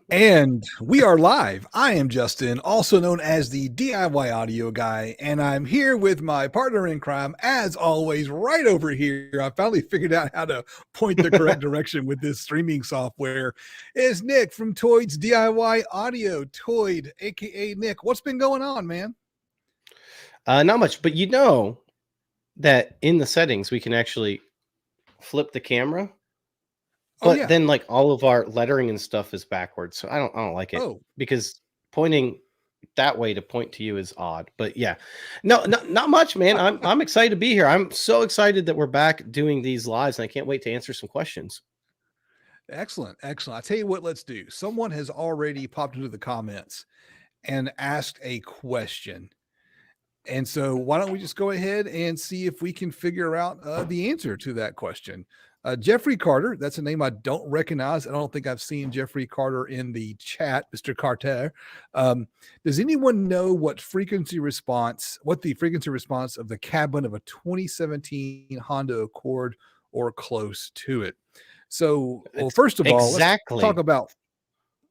And we are live. I am Justin, also known as the DIY Audio Guy, and I'm here with my partner in crime, as always, right over here. I finally figured out how to point the correct direction with this streaming software. Is Nick from Toyd's DIY Audio. Toyd, aka Nick. What's been going on, man? Not much, but you know that in the settings we can actually flip the camera, but then like all of our lettering and stuff is backwards. So I don't like it because pointing that way to point to you is odd. But yeah, not much, man. I'm excited to be here. I'm so excited that we're back doing these lives, and I can't wait to answer some questions. Excellent. I tell you what, let's do. Someone has already popped into the comments and asked a question. And so why don't we just go ahead and see if we can figure out the answer to that question. Jeffrey Carter, that's a name I don't recognize. I don't think I've seen Jeffrey Carter in the chat, Mr. Carter. Does anyone know what the frequency response of the cabin of a 2017 Honda Accord or close to it? So, well, first of all, let's talk about.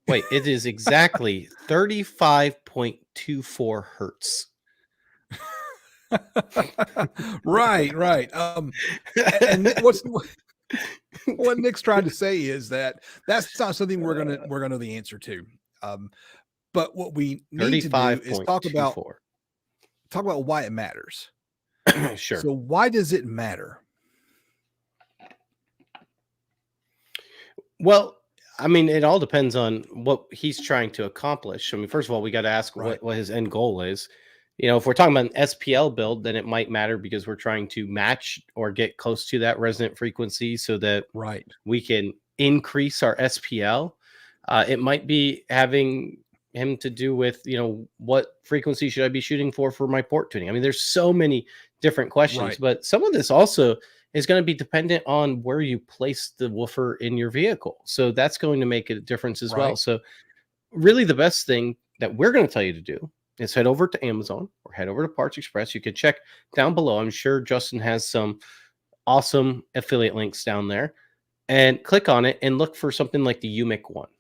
Wait, it is exactly 35.24 hertz. Right. And what Nick's trying to say is that that's not something we're gonna know the answer to. But what we need to do is talk about why it matters. Sure. So why does it matter? Well, I mean, it all depends on what he's trying to accomplish. I mean, first of all, we got to ask what his end goal is. You know, if we're talking about an SPL build, then it might matter because we're trying to match or get close to that resonant frequency so that we can increase our SPL. It might be having him to do with, you know, what frequency should I be shooting for my port tuning? I mean, there's so many different questions, but some of this also is going to be dependent on where you place the woofer in your vehicle. So that's going to make a difference as well. So really the best thing that we're going to tell you to do is head over to Amazon or head over to Parts Express. You can check down below. I'm sure Justin has some awesome affiliate links down there, and click on it and look for something like the UMIC one.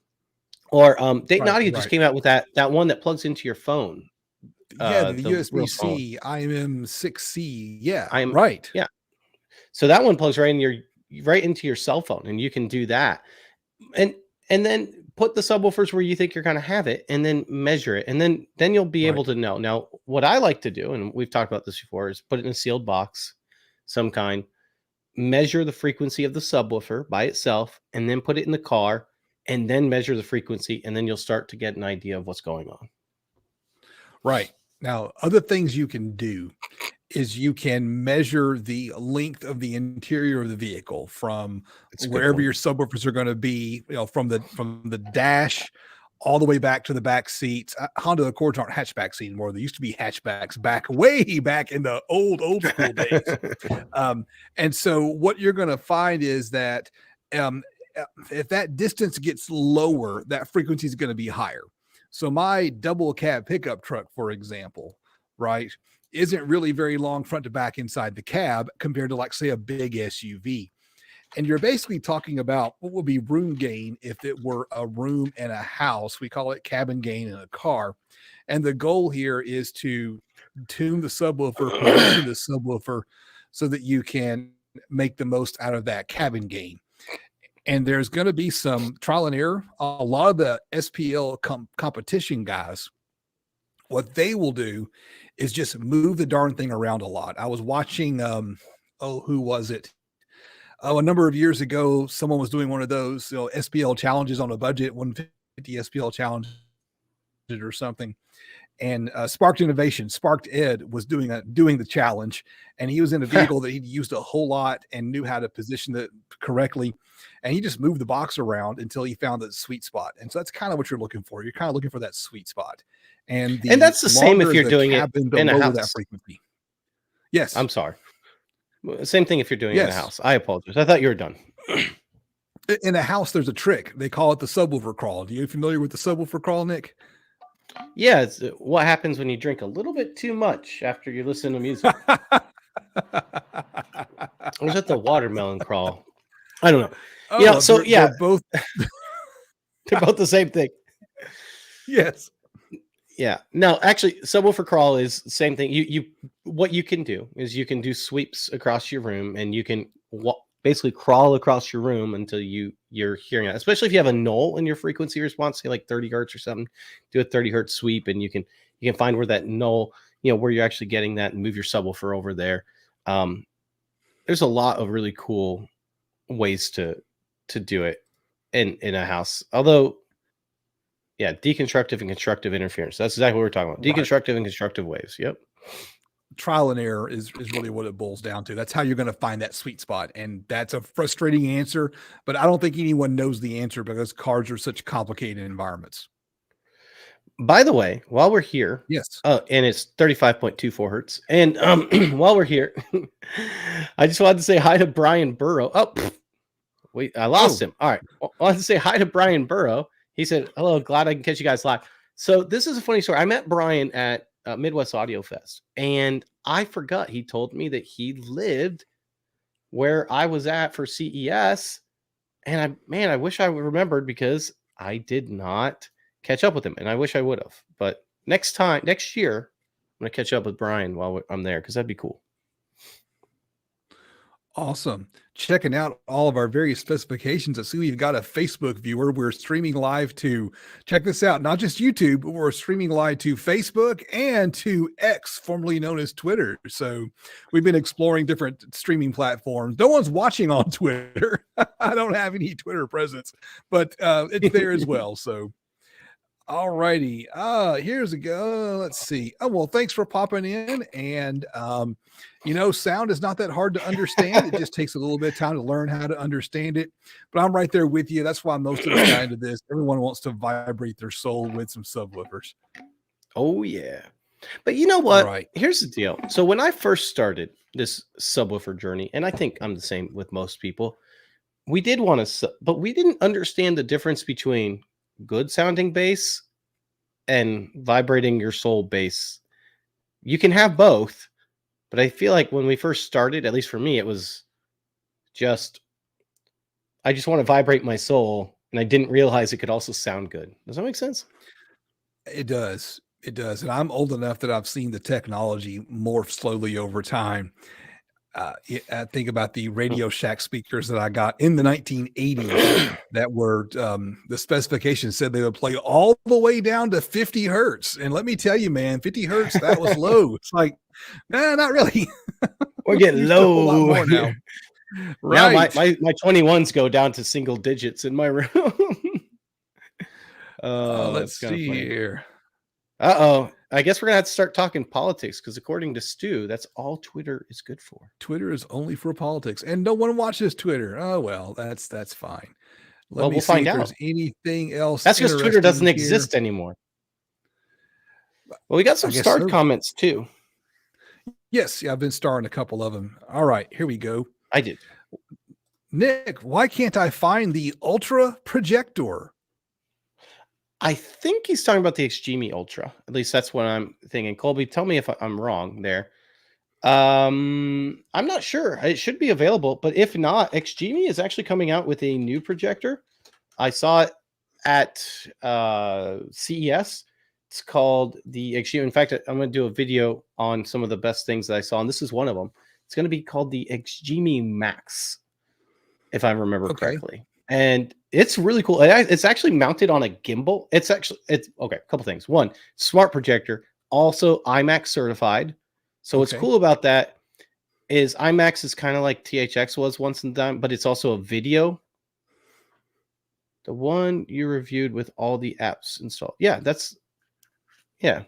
Or Dayton Audio just came out with that one that plugs into your phone. Yeah, the USB-C IM6C. Yeah, Yeah. So that one plugs right into your cell phone, and you can do that. And then put the subwoofers where you think you're going to have it, and then measure it, and then you'll be able to know. Now, what I like to do, and we've talked about this before, is put it in a sealed box, some kind, measure the frequency of the subwoofer by itself, and then put it in the car, and then measure the frequency, and then you'll start to get an idea of what's going on. Right. Now, other things you can do is you can measure the length of the interior of the vehicle from wherever your subwoofers are going to be, you know, from the dash all the way back to the back seats. Honda Accords aren't hatchback seats anymore. They used to be hatchbacks way back in the old school days. And so what you're going to find is that if that distance gets lower, that frequency is going to be higher. So my double cab pickup truck, for example, isn't really very long front to back inside the cab compared to, like, say, a big SUV. And you're basically talking about what would be room gain if it were a room in a house. We call it cabin gain in a car. And the goal here is to tune the subwoofer, position the subwoofer so that you can make the most out of that cabin gain. And there's going to be some trial and error. A lot of the SPL competition guys, what they will do is just move the darn thing around a lot. I was watching, who was it? A number of years ago, someone was doing one of those SPL challenges on a budget, 150 SPL challenge or something. And Sparked Innovation, Sparked Ed was doing the challenge, and he was in a vehicle that he'd used a whole lot and knew how to position it correctly. And he just moved the box around until he found the sweet spot. And so that's kind of what you're looking for. You're kind of looking for that sweet spot. And that's the same if you're doing it in a house. That frequency. Yes. I'm sorry. Same thing if you're doing it in a house. I apologize. I thought you were done. In a house, there's a trick. They call it the subwoofer crawl. Are you familiar with the subwoofer crawl, Nick? Yeah, it's what happens when you drink a little bit too much after you listen to music. Or is it the watermelon crawl? I don't know. Oh, so yeah, both. They're both the same thing. Yes. Yeah. No, actually, subwoofer crawl is the same thing. What you can do is you can do sweeps across your room, and you can basically crawl across your room until you're hearing it. Especially if you have a null in your frequency response, say like 30 hertz or something. Do a 30 hertz sweep, and you can find where that null, where you're actually getting that, and move your subwoofer over there. There's a lot of really cool ways to do it in a house. Although, yeah, deconstructive and constructive interference. That's exactly what we're talking about. Deconstructive and constructive waves. Yep. Trial and error is really what it boils down to. That's how you're going to find that sweet spot. And that's a frustrating answer, but I don't think anyone knows the answer because cars are such complicated environments. By the way, while we're here, yes, and it's 35.24 hertz. And while we're here, I just wanted to say hi to Brian Burrow. Oh, wait, I lost him. All right. I wanted to say hi to Brian Burrow. He said, hello, glad I can catch you guys live. So this is a funny story. I met Brian at Midwest Audio Fest, and I forgot he told me that he lived where I was at for CES. And I wish I remembered, because I did not catch up with him, and I wish I would have. But next year, I'm going to catch up with Brian while I'm there, because that'd be cool. Awesome. Checking out all of our various specifications. I see we've got a Facebook viewer. We're streaming live to, check this out, not just YouTube, but we're streaming live to Facebook and to X, formerly known as Twitter. So we've been exploring different streaming platforms. No one's watching on Twitter. I don't have any Twitter presence, but it's there as well. So all righty. Here's a go. Let's see. Oh, well, thanks for popping in. And sound is not that hard to understand. It just takes a little bit of time to learn how to understand it. But I'm right there with you. That's why most of us got into this. Everyone wants to vibrate their soul with some subwoofers. Oh, yeah. But you know what? Right. Here's the deal. So when I first started this subwoofer journey, and I think I'm the same with most people, we did want to, but we didn't understand the difference between good sounding bass and vibrating your soul bass. You can have both, but I feel like when we first started, at least for me, it was just, I just want to vibrate my soul, and I didn't realize it could also sound good. Does that make sense? It does. It does. And I'm old enough that I've seen the technology morph slowly over time. I think about the Radio Shack speakers that I got in the 1980s that were, the specification said they would play all the way down to 50 hertz. And let me tell you, man, 50 hertz, that was low. It's like, nah, not really. We're getting low. A lot more now. Right. Now my 21s go down to single digits in my room. Let's see here. I guess we're gonna have to start talking politics, because according to Stu, that's all Twitter is good for. Twitter is only for politics, and no one watches Twitter. Oh well, that's fine. We'll find out. There's anything else. That's because Twitter doesn't exist anymore. Well, we got some start comments too. Yes, yeah, I've been starring a couple of them. All right, here we go. I did. Nick, why can't I find the Ultra projector? I think he's talking about the XGME Ultra. At least that's what I'm thinking. Colby, tell me if I'm wrong there. I'm not sure. It should be available, but if not, XGME is actually coming out with a new projector. I saw it at CES. It's called the XGME. In fact, I'm going to do a video on some of the best things that I saw, and this is one of them. It's going to be called the XGME Max, if I remember correctly. And it's really cool. It's actually mounted on a gimbal. It's okay. A couple things. One, smart projector, also IMAX certified. So what's cool about that is IMAX is kind of like THX was once in time, but it's also a video. The one you reviewed with all the apps installed. Yeah. Let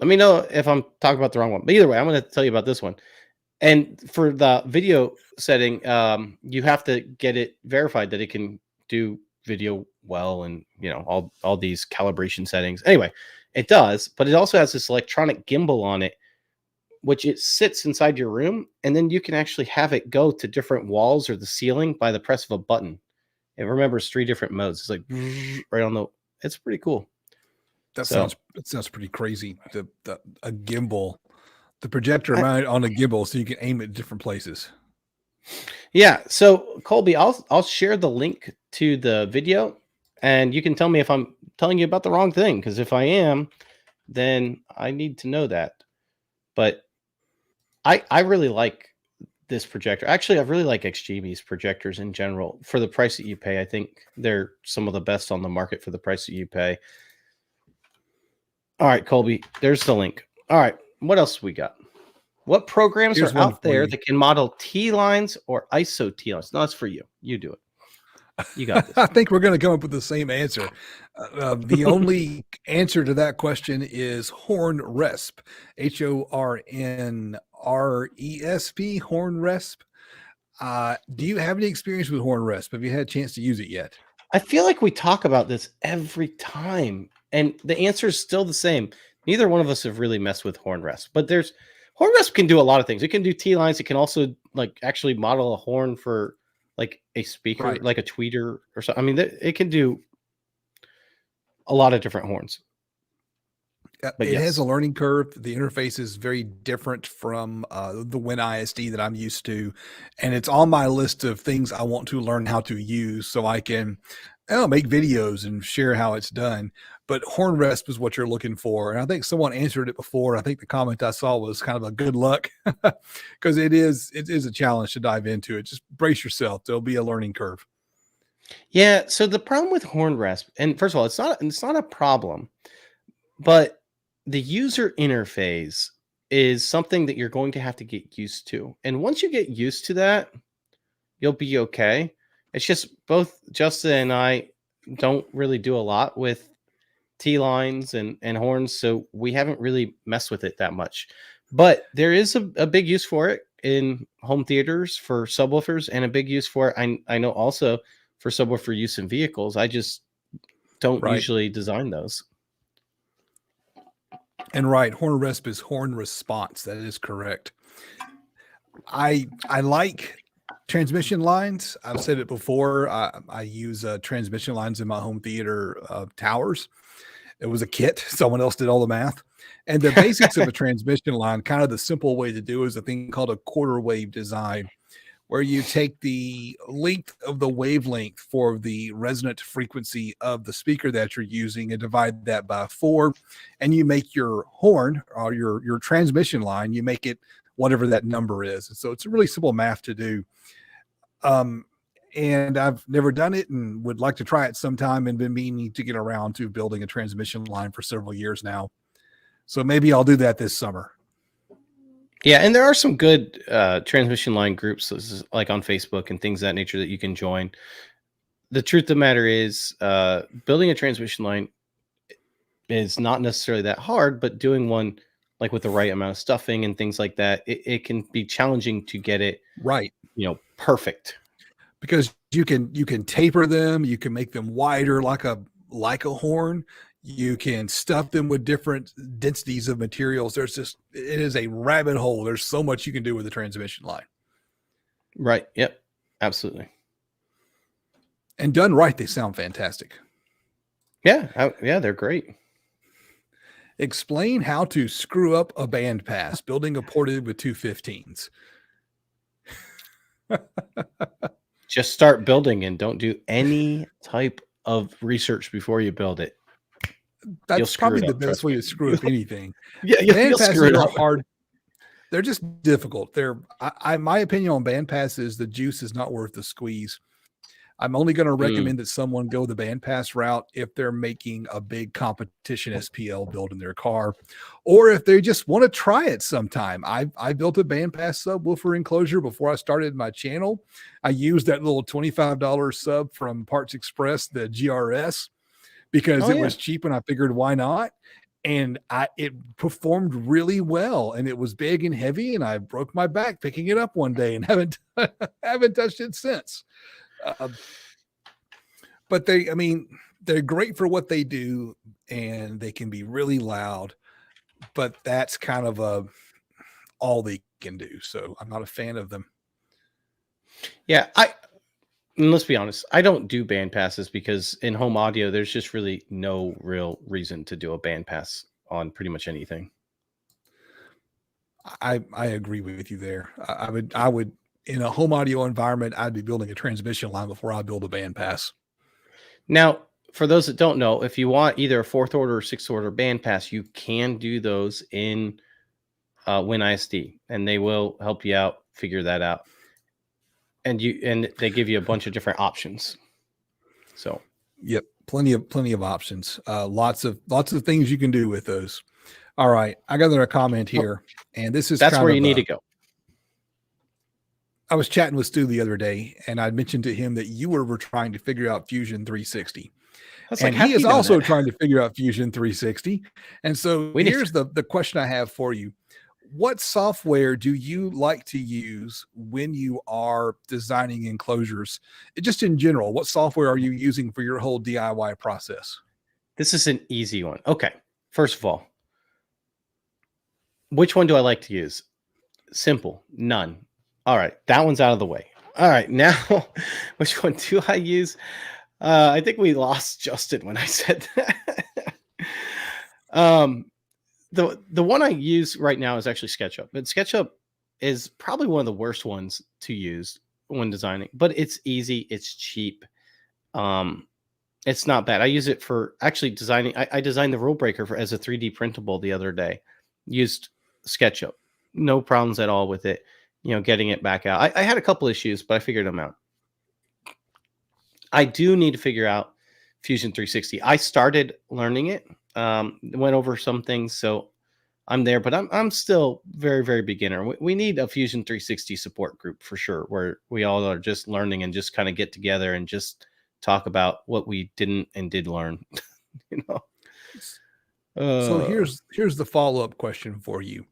me know if I'm talking about the wrong one. But either way, I'm going to tell you about this one. And for the video setting, you have to get it verified that it can do video well, and all these calibration settings. Anyway, it does, but it also has this electronic gimbal on it, which it sits inside your room, and then you can actually have it go to different walls or the ceiling by the press of a button. It remembers 3 different modes. It's like right on the. It's pretty cool. That sounds pretty crazy. A gimbal. The projector mounted on a gimbal, so you can aim at different places. Yeah. So Colby, I'll share the link to the video, And you can tell me if I'm telling you about the wrong thing, because if I am, then I need to know that. But I really like this projector. Actually, I really like XGB's projectors in general. For the price that you pay, I think they're some of the best on the market for the price that you pay. All right, Colby, there's the link. All right, what else we got? What programs Here's are one out for there you. that can model T-lines or ISO T-lines? No, it's for you. You do it. You got this. I think we're going to come up with the same answer. The only answer to that question is Hornresp, Hornresp, Hornresp. Do you have any experience with Hornresp? Have you had a chance to use it yet? I feel like we talk about this every time, and the answer is still the same. Neither one of us have really messed with Hornresp, but Hornresp can do a lot of things. It can do T-lines. It can also like actually model a horn for like a speaker, Right. like a tweeter or something. I mean, it can do a lot of different horns. But It has yes. a learning curve. The interface is very different from the Win ISD that I'm used to. And it's on my list of things I want to learn how to use so I can make videos and share how it's done. But Hornresp is what you're looking for. And I think someone answered it before. I think the comment I saw was kind of a good luck because it is a challenge to dive into it. Just brace yourself. There'll be a learning curve. Yeah. So the problem with Hornresp, and first of all, it's not a problem, but the user interface is something that you're going to have to get used to. And once you get used to that, you'll be okay. It's just both Justin and I don't really do a lot with T-lines and horns, so we haven't really messed with it that much. But there is a big use for it in home theaters for subwoofers, and a big use for it, I know also for subwoofer use in vehicles. I just don't usually design those. And right, Hornresp is horn response. That is correct. I like transmission lines. I've said it before. I use transmission lines in my home theater towers. It was a kit. Someone else did all the math. And the basics of a transmission line, kind of the simple way to do is a thing called a quarter wave design, where you take the length of the wavelength for the resonant frequency of the speaker that you're using and divide that by 4, and you make your horn or your transmission line, you make it whatever that number is. And so it's a really simple math to do. And I've never done it and would like to try it sometime, and been meaning to get around to building a transmission line for several years now. So maybe I'll do that this summer. Yeah, and there are some good transmission line groups like on Facebook and things of that nature that you can join. The truth of the matter is building a transmission line is not necessarily that hard, but doing one like with the right amount of stuffing and things like that, it can be challenging to get it right, perfect. Because you can taper them, you can make them wider like a horn. You can stuff them with different densities of materials. It is a rabbit hole. There's so much you can do with a transmission line. Right. Yep. Absolutely. And done right, they sound fantastic. Yeah. Yeah, they're great. Explain how to screw up a Bandpass, building a ported with 215s. Just start building and don't do any type of research before you build it. That's probably the best way to screw up anything. Yeah, Bandpasses are hard. They're just difficult. My opinion on Bandpass is the juice is not worth the squeeze. I'm only going to recommend that someone go the Bandpass route if they're making a big competition SPL build in their car, or if they just want to try it sometime. I built a Bandpass subwoofer enclosure before I started my channel. I used that little $25 sub from Parts Express, the GRS, because it was cheap and I figured why not? And it performed really well, and it was big and heavy, and I broke my back picking it up one day and haven't touched it since. But they're great for what they do, and they can be really loud, but that's kind of all they can do. So I'm not a fan of them. Yeah, and let's be honest, I don't do Bandpasses because in home audio, there's just really no real reason to do a Bandpass on pretty much anything. I agree with you there. I would in a home audio environment, I'd be building a transmission line before I build a Bandpass. Now, for those that don't know, if you want either a 4th order or 6th order bandpass, you can do those in WinISD, and they will help you out, figure that out. And they give you a bunch of different options. So, yep, plenty of options. Lots of things you can do with those. All right, I got another comment here, and this is that's where you need to go. I was chatting with Stu the other day, and I mentioned to him that you were trying to figure out Fusion 360. And he is also trying to figure out Fusion 360. And so here's the question I have for you. What software do you like to use when you are designing enclosures? Just in general, what software are you using for your whole DIY process? This is an easy one. Okay. First of all, which one do I like to use? Simple. None. All right. That one's out of the way. All right. Now, which one do I use? I think we lost Justin when I said that. The one I use right now is actually SketchUp. But SketchUp is probably one of the worst ones to use when designing. But it's easy. It's cheap. It's not bad. I use it for actually designing. I designed the rule breaker as a 3D printable the other day. Used SketchUp. No problems at all with it. Getting it back out. I had a couple issues, but I figured them out. I do need to figure out Fusion 360. I started learning it, went over some things, so I'm there, but I'm still very, very beginner. We need a Fusion 360 support group for sure, where we all are just learning and just kind of get together and just talk about what we didn't and did learn. So here's the follow-up question for you.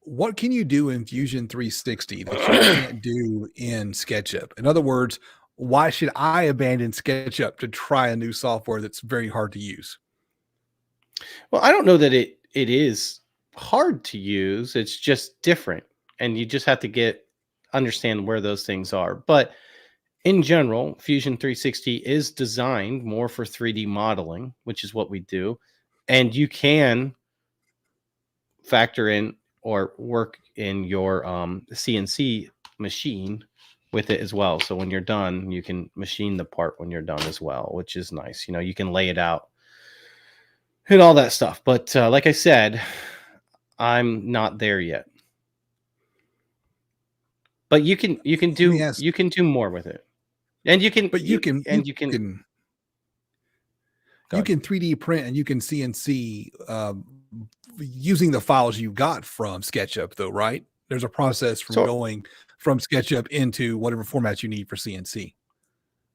What can you do in Fusion 360 that you can't do in SketchUp? In other words, why should I abandon SketchUp to try a new software that's very hard to use? Well, I don't know that it is hard to use. It's just different, and you just have to understand where those things are. But in general, Fusion 360 is designed more for 3D modeling, which is what we do, and you can factor in or work in your CNC machine with it as well. So when you're done, you can machine the part when you're done as well, which is nice. You can lay it out and all that stuff. But like I said, I'm not there yet. But you can do more with it. And you can 3D print and you can CNC using the files you got from SketchUp though, right? There's a process from going from SketchUp into whatever format you need for CNC.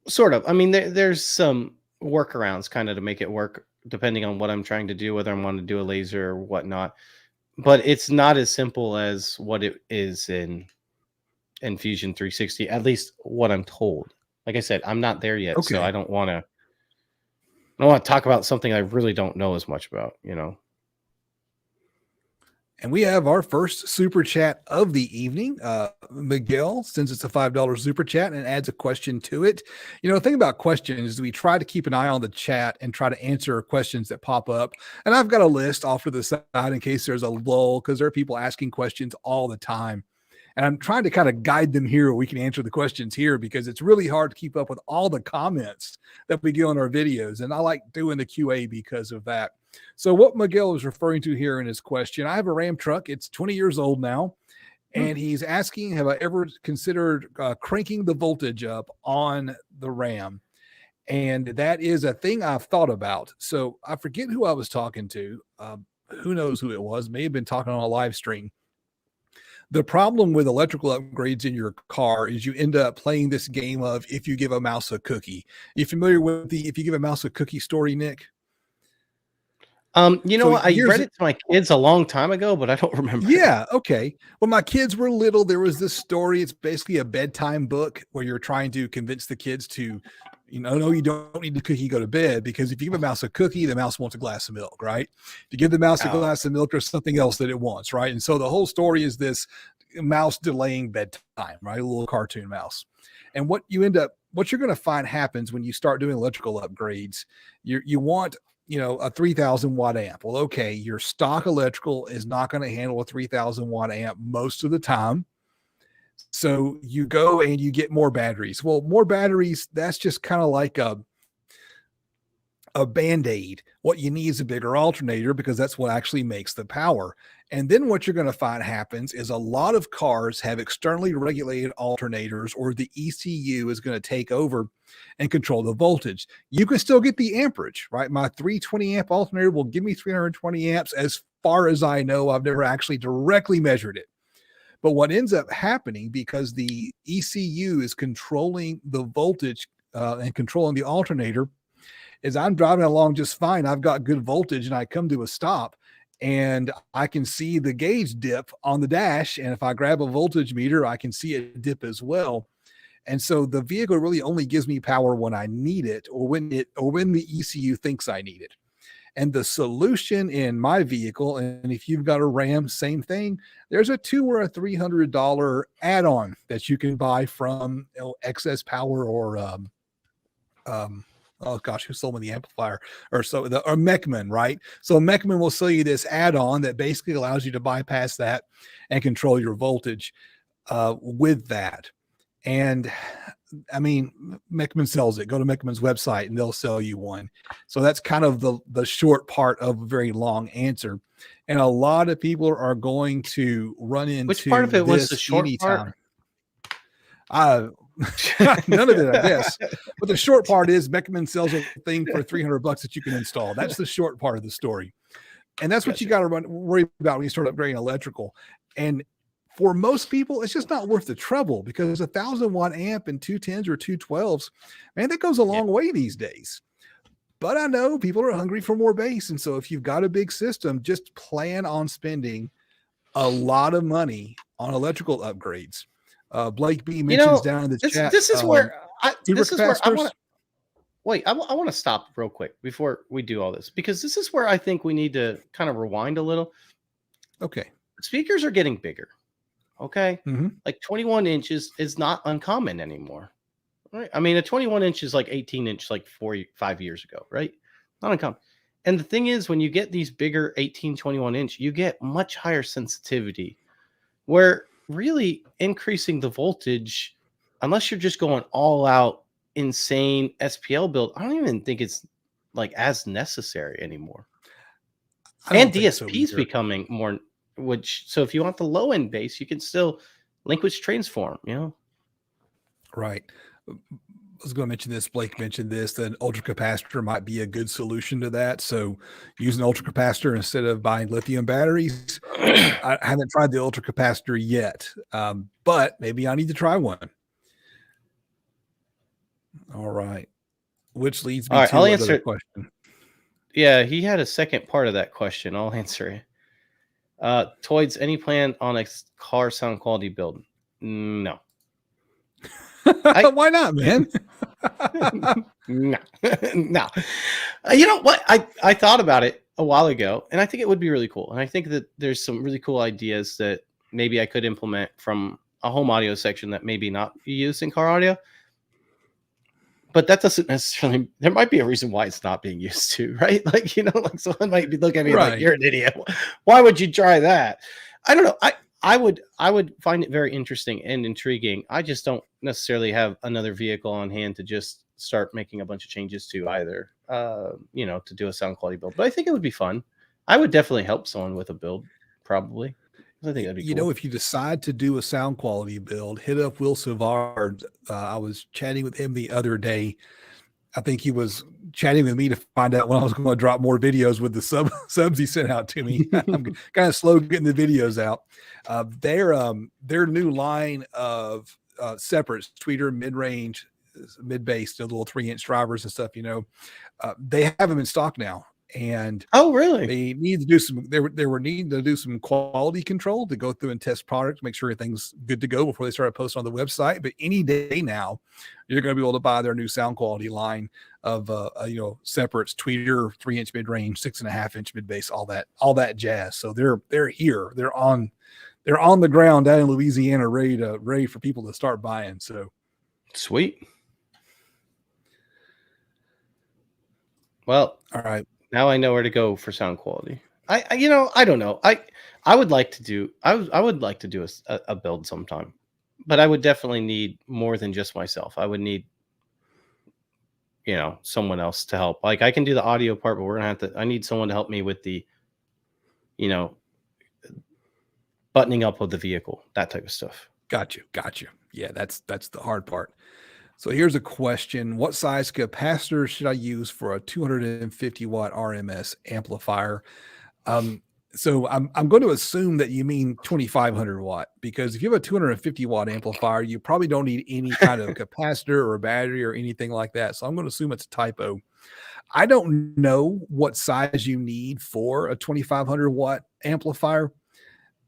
Sort of. I mean, there's some workarounds kind of to make it work depending on what I'm trying to do, whether I want to do a laser or whatnot. But it's not as simple as what it is in Fusion 360, at least what I'm told. Like I said, I'm not there yet, so I don't want to talk about something I really don't know as much about, And we have our first super chat of the evening. Miguel sends us a $5 super chat and adds a question to it. The thing about questions is we try to keep an eye on the chat and try to answer questions that pop up. And I've got a list off to the side in case there's a lull, because there are people asking questions all the time. And I'm trying to kind of guide them here. We can answer the questions here because it's really hard to keep up with all the comments that we get on our videos. And I like doing the QA because of that. So what Miguel is referring to here in his question, I have a Ram truck. It's 20 years old now. And he's asking, have I ever considered cranking the voltage up on the Ram? And that is a thing I've thought about. So I forget who I was talking to. Who knows who it was? May have been talking on a live stream. The problem with electrical upgrades in your car is you end up playing this game of if you give a mouse a cookie. You familiar with the if you give a mouse a cookie story, Nick? What? I read it to my kids a long time ago, but I don't remember. Yeah, okay. When my kids were little, there was this story. It's basically a bedtime book where you're trying to convince the kids to, no, you don't need the cookie, go to bed, because if you give a mouse a cookie, the mouse wants a glass of milk, right? If you give the mouse a glass of milk, there's something else that it wants, right? And so the whole story is this mouse delaying bedtime, right? A little cartoon mouse. And what you're going to find happens when you start doing electrical upgrades, you want a 3,000 watt amp. Well, okay, your stock electrical is not going to handle a 3,000 watt amp most of the time. So you go and you get more batteries. Well, more batteries, that's just kind of like a Band-Aid. What you need is a bigger alternator because that's what actually makes the power. And then what you're going to find happens is a lot of cars have externally regulated alternators, or the ECU is going to take over and control the voltage. You can still get the amperage, right? My 320 amp alternator will give me 320 amps. As far as I know, I've never actually directly measured it. But what ends up happening, because the ECU is controlling the voltage and controlling the alternator, is I'm driving along just fine. I've got good voltage and I come to a stop and I can see the gauge dip on the dash. And if I grab a voltage meter, I can see it dip as well. And so the vehicle really only gives me power when I need it, or when the ECU thinks I need it. And the solution in my vehicle, and if you've got a Ram, same thing, there's a $200 or a $300 add-on that you can buy from Excess Power or oh gosh, who sold me the amplifier? Or Mechman, right? So Mechman will sell you this add-on that basically allows you to bypass that and control your voltage with that. And I mean, Mechman sells it. Go to Mechman's website and they'll sell you one. So that's kind of the short part of a very long answer. And a lot of people are going to run into which part of it was the short anytime. part? None of it, I guess. But the short part is Mechman sells a thing for $300 that you can install. That's the short part of the story. And that's what you got to worry about when you start upgrading electrical. And for most people, it's just not worth the trouble, because a 1,000-watt amp and 210s or 212s, man, that goes a long way these days. But I know people are hungry for more bass. And so if you've got a big system, just plan on spending a lot of money on electrical upgrades. Blake B mentions down in the chat. This is where I want to wait. I want to stop real quick before we do all this, because this is where I think we need to kind of rewind a little. Okay. Speakers are getting bigger. Okay. Mm-hmm. Like 21 inches is not uncommon anymore. Right. I mean, a 21 inch is like 18 inch, like 5 years ago, right? Not uncommon. And the thing is, when you get these bigger 18, 21 inch, you get much higher sensitivity, where really increasing the voltage, unless you're just going all out insane SPL build, I don't even think it's like as necessary anymore. And DSP is becoming more, so if you want the low end bass, you can still linkage transform, Right. I was going to mention this. Blake mentioned this, that an ultra capacitor might be a good solution to that. So use an ultra capacitor instead of buying lithium batteries. I haven't tried the ultra capacitor yet, but maybe I need to try one. All right. Which leads me to another question. Yeah, he had a second part of that question. I'll answer it. Toids, any plan on a car sound quality build? No. Why not, man? No. No. You know what? I thought about it a while ago, and I think it would be really cool. And I think that there's some really cool ideas that maybe I could implement from a home audio section that maybe not be used in car audio. But that doesn't necessarily, there might be a reason why it's not being used to, right? Like, like someone might be looking at me like, you're an idiot. Why would you try that? I don't know. I would find it very interesting and intriguing. I just don't necessarily have another vehicle on hand to just start making a bunch of changes to either, to do a sound quality build. But I think it would be fun. I would definitely help someone with a build, probably. I think that'd be cool. If you decide to do a sound quality build, hit up Will Savard. I was chatting with him the other day. I think he was chatting with me to find out when I was going to drop more videos with the subs he sent out to me. I'm kind of slow getting the videos out. Their new line of separate tweeter, mid-range, mid-bass, the little 3-inch drivers and stuff, they have them in stock now. And really? They need to do some. They were needing to do some quality control to go through and test products, make sure everything's good to go before they start posting on the website. But any day now, you're going to be able to buy their new sound quality line of separates, tweeter, 3-inch mid range, 6.5-inch mid bass, all that jazz. So they're here. They're on the ground down in Louisiana, ready for people to start buying. So sweet. Well, all right. Now I know where to go for sound quality. I don't know. I would like to do a build sometime, but I would definitely need more than just myself. I would need, someone else to help. Like I can do the audio part, but I need someone to help me with the, buttoning up of the vehicle, that type of stuff. Gotcha. Yeah, that's the hard part. So here's a question. What size capacitor should I use for a 250 watt RMS amplifier? So I'm going to assume that you mean 2500 watt, because if you have a 250 watt amplifier, you probably don't need any kind of capacitor or battery or anything like that. So I'm going to assume it's a typo. I don't know what size you need for a 2500 watt amplifier.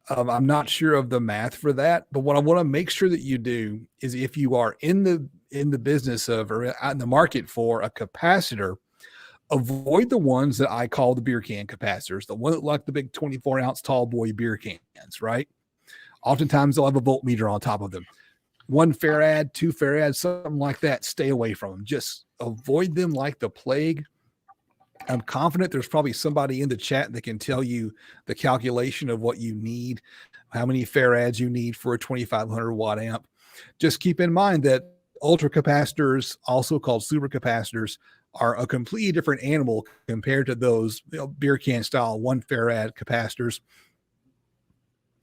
I'm not sure of the math for that, but what I want to make sure that you do is, if you are in the business of, or out in the market for a capacitor, avoid the ones that I call the beer can capacitors, the one that like the big 24-ounce tall boy beer cans, right? Oftentimes they'll have a voltmeter on top of them. 1 farad, 2 farad, something like that. Stay away from them. Just avoid them like the plague. I'm confident there's probably somebody in the chat that can tell you the calculation of what you need, how many farads you need for a 2500 watt amp. Just keep in mind that ultra capacitors, also called supercapacitors, are a completely different animal compared to those beer can style 1 farad capacitors.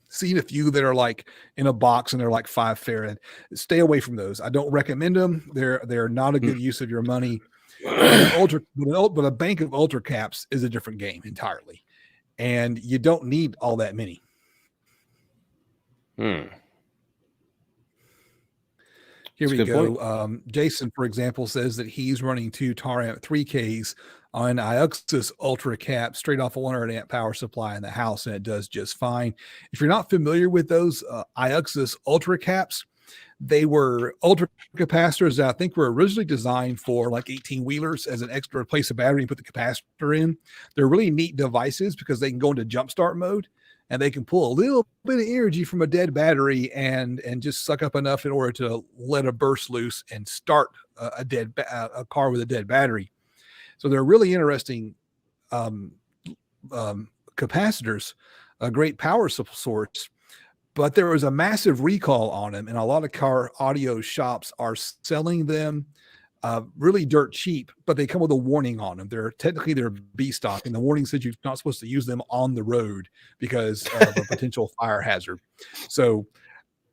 Seen a few that are like in a box and they're like 5 farad. Stay away from those. I don't recommend them. They're not a good use of your money. But a bank of ultra caps is a different game entirely, and you don't need all that many. Here That's we go. Jason, for example, says that he's running 2 Taramp 3Ks on Iuxus ultra cap straight off a 100 amp power supply in the house, and it does just fine. If you're not familiar with those Iuxus ultra caps, they were ultra capacitors that I think were originally designed for like 18 wheelers as an extra replace a battery and put the capacitor in. They're really neat devices because they can go into jump start mode and they can pull a little bit of energy from a dead battery and just suck up enough in order to let a burst loose and start a car with a dead battery. So they're really interesting capacitors, a great power source. But there was a massive recall on them, and a lot of car audio shops are selling them really dirt cheap, but they come with a warning on them. They're B stock, and the warning says you're not supposed to use them on the road because of a potential fire hazard. So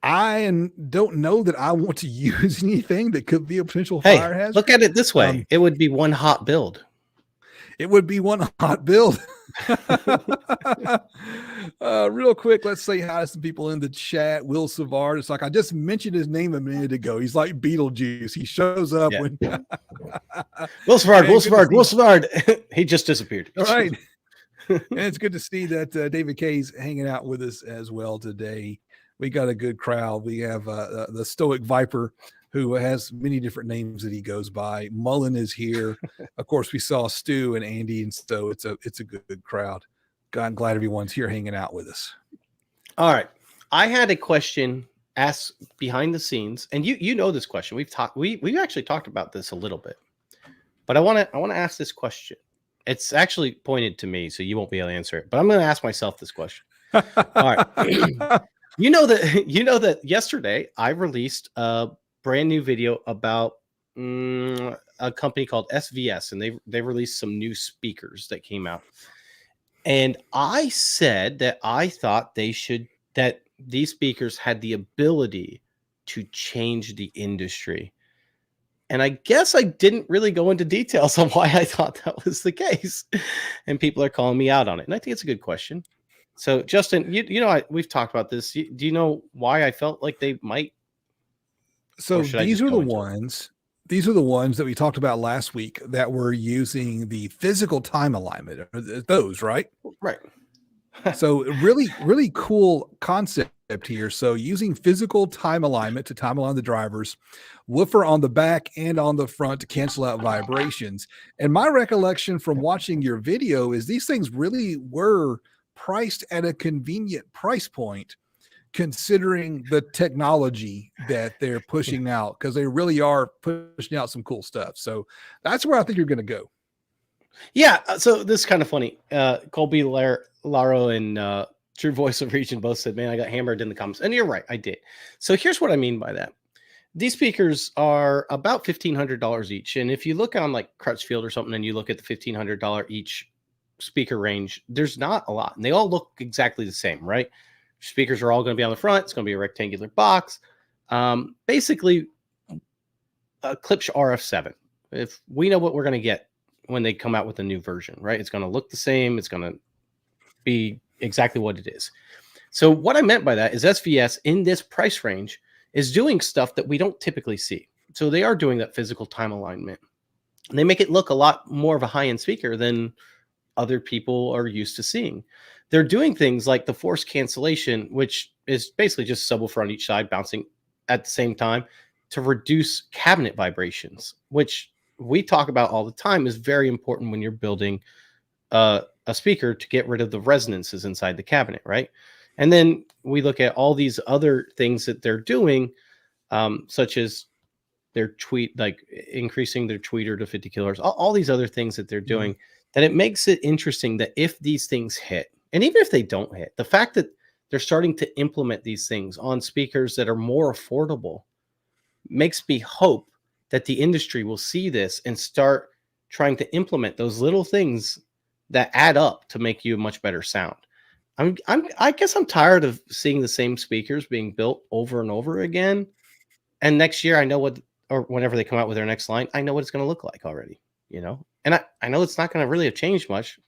I don't know that I want to use anything that could be a potential fire hazard. Look at it this way. It would be one hot build. It would be one hot build. Real quick, let's say hi to some people in the chat. Will Savard, it's like I just mentioned his name a minute ago. He's like Beetlejuice. He shows up when Will Savard. He just disappeared. All right. And it's good to see that David K's hanging out with us as well today. We got a good crowd. We have the Stoic Viper, who has many different names that he goes by. Mullen is here. Of course, we saw Stu and Andy, and so it's a good crowd. I'm glad everyone's here hanging out with us. All right. I had a question asked behind the scenes, and you know this question. We've actually talked about this a little bit. But I want to ask this question. It's actually pointed to me, so you won't be able to answer it. But I'm going to ask myself this question. All right. You know that yesterday I released a brand new video about a company called SVS, and they released some new speakers that came out. And I said that I thought that these speakers had the ability to change the industry. And I guess I didn't really go into details on why I thought that was the case. And people are calling me out on it. And I think it's a good question. So, Justin, we've talked about this. Do you know why I felt like they might? So these are the ones that we talked about last week that were using the physical time alignment. Those, right? Right. So really, really cool concept here. So using physical time alignment to time align the drivers, woofer on the back and on the front to cancel out vibrations. And my recollection from watching your video is these things really were priced at a convenient price point, considering the technology that they're pushing out, because they really are pushing out some cool stuff. So that's where I think you're going to go. Yeah. So this is kind of funny. Colby Laro and True Voice of Region both said, man, I got hammered in the comments. And you're right. I did. So here's what I mean by that. These speakers are about $1,500 each. And if you look on like Crutchfield or something and you look at the $1,500 each speaker range, there's not a lot. And they all look exactly the same, right? Speakers are all going to be on the front. It's going to be a rectangular box. Basically, a Klipsch RF7. If we know what we're going to get when they come out with a new version, right? It's going to look the same. It's going to be exactly what it is. So what I meant by that is SVS in this price range is doing stuff that we don't typically see. So they are doing that physical time alignment. And they make it look a lot more of a high-end speaker than other people are used to seeing. They're doing things like the force cancellation, which is basically just a subwoofer on each side bouncing at the same time to reduce cabinet vibrations, which we talk about all the time is very important when you're building a speaker to get rid of the resonances inside the cabinet, right? And then we look at all these other things that they're doing, such as their tweet, like increasing their tweeter to 50 kilohertz, all these other things that they're doing, that it makes it interesting that if these things hit, and even if they don't hit, the fact that they're starting to implement these things on speakers that are more affordable makes me hope that the industry will see this and start trying to implement those little things that add up to make you a much better sound. I guess I'm tired of seeing the same speakers being built over and over again. And next year, I know what, or whenever they come out with their next line, I know what it's going to look like already, you know? And I know it's not going to really have changed much.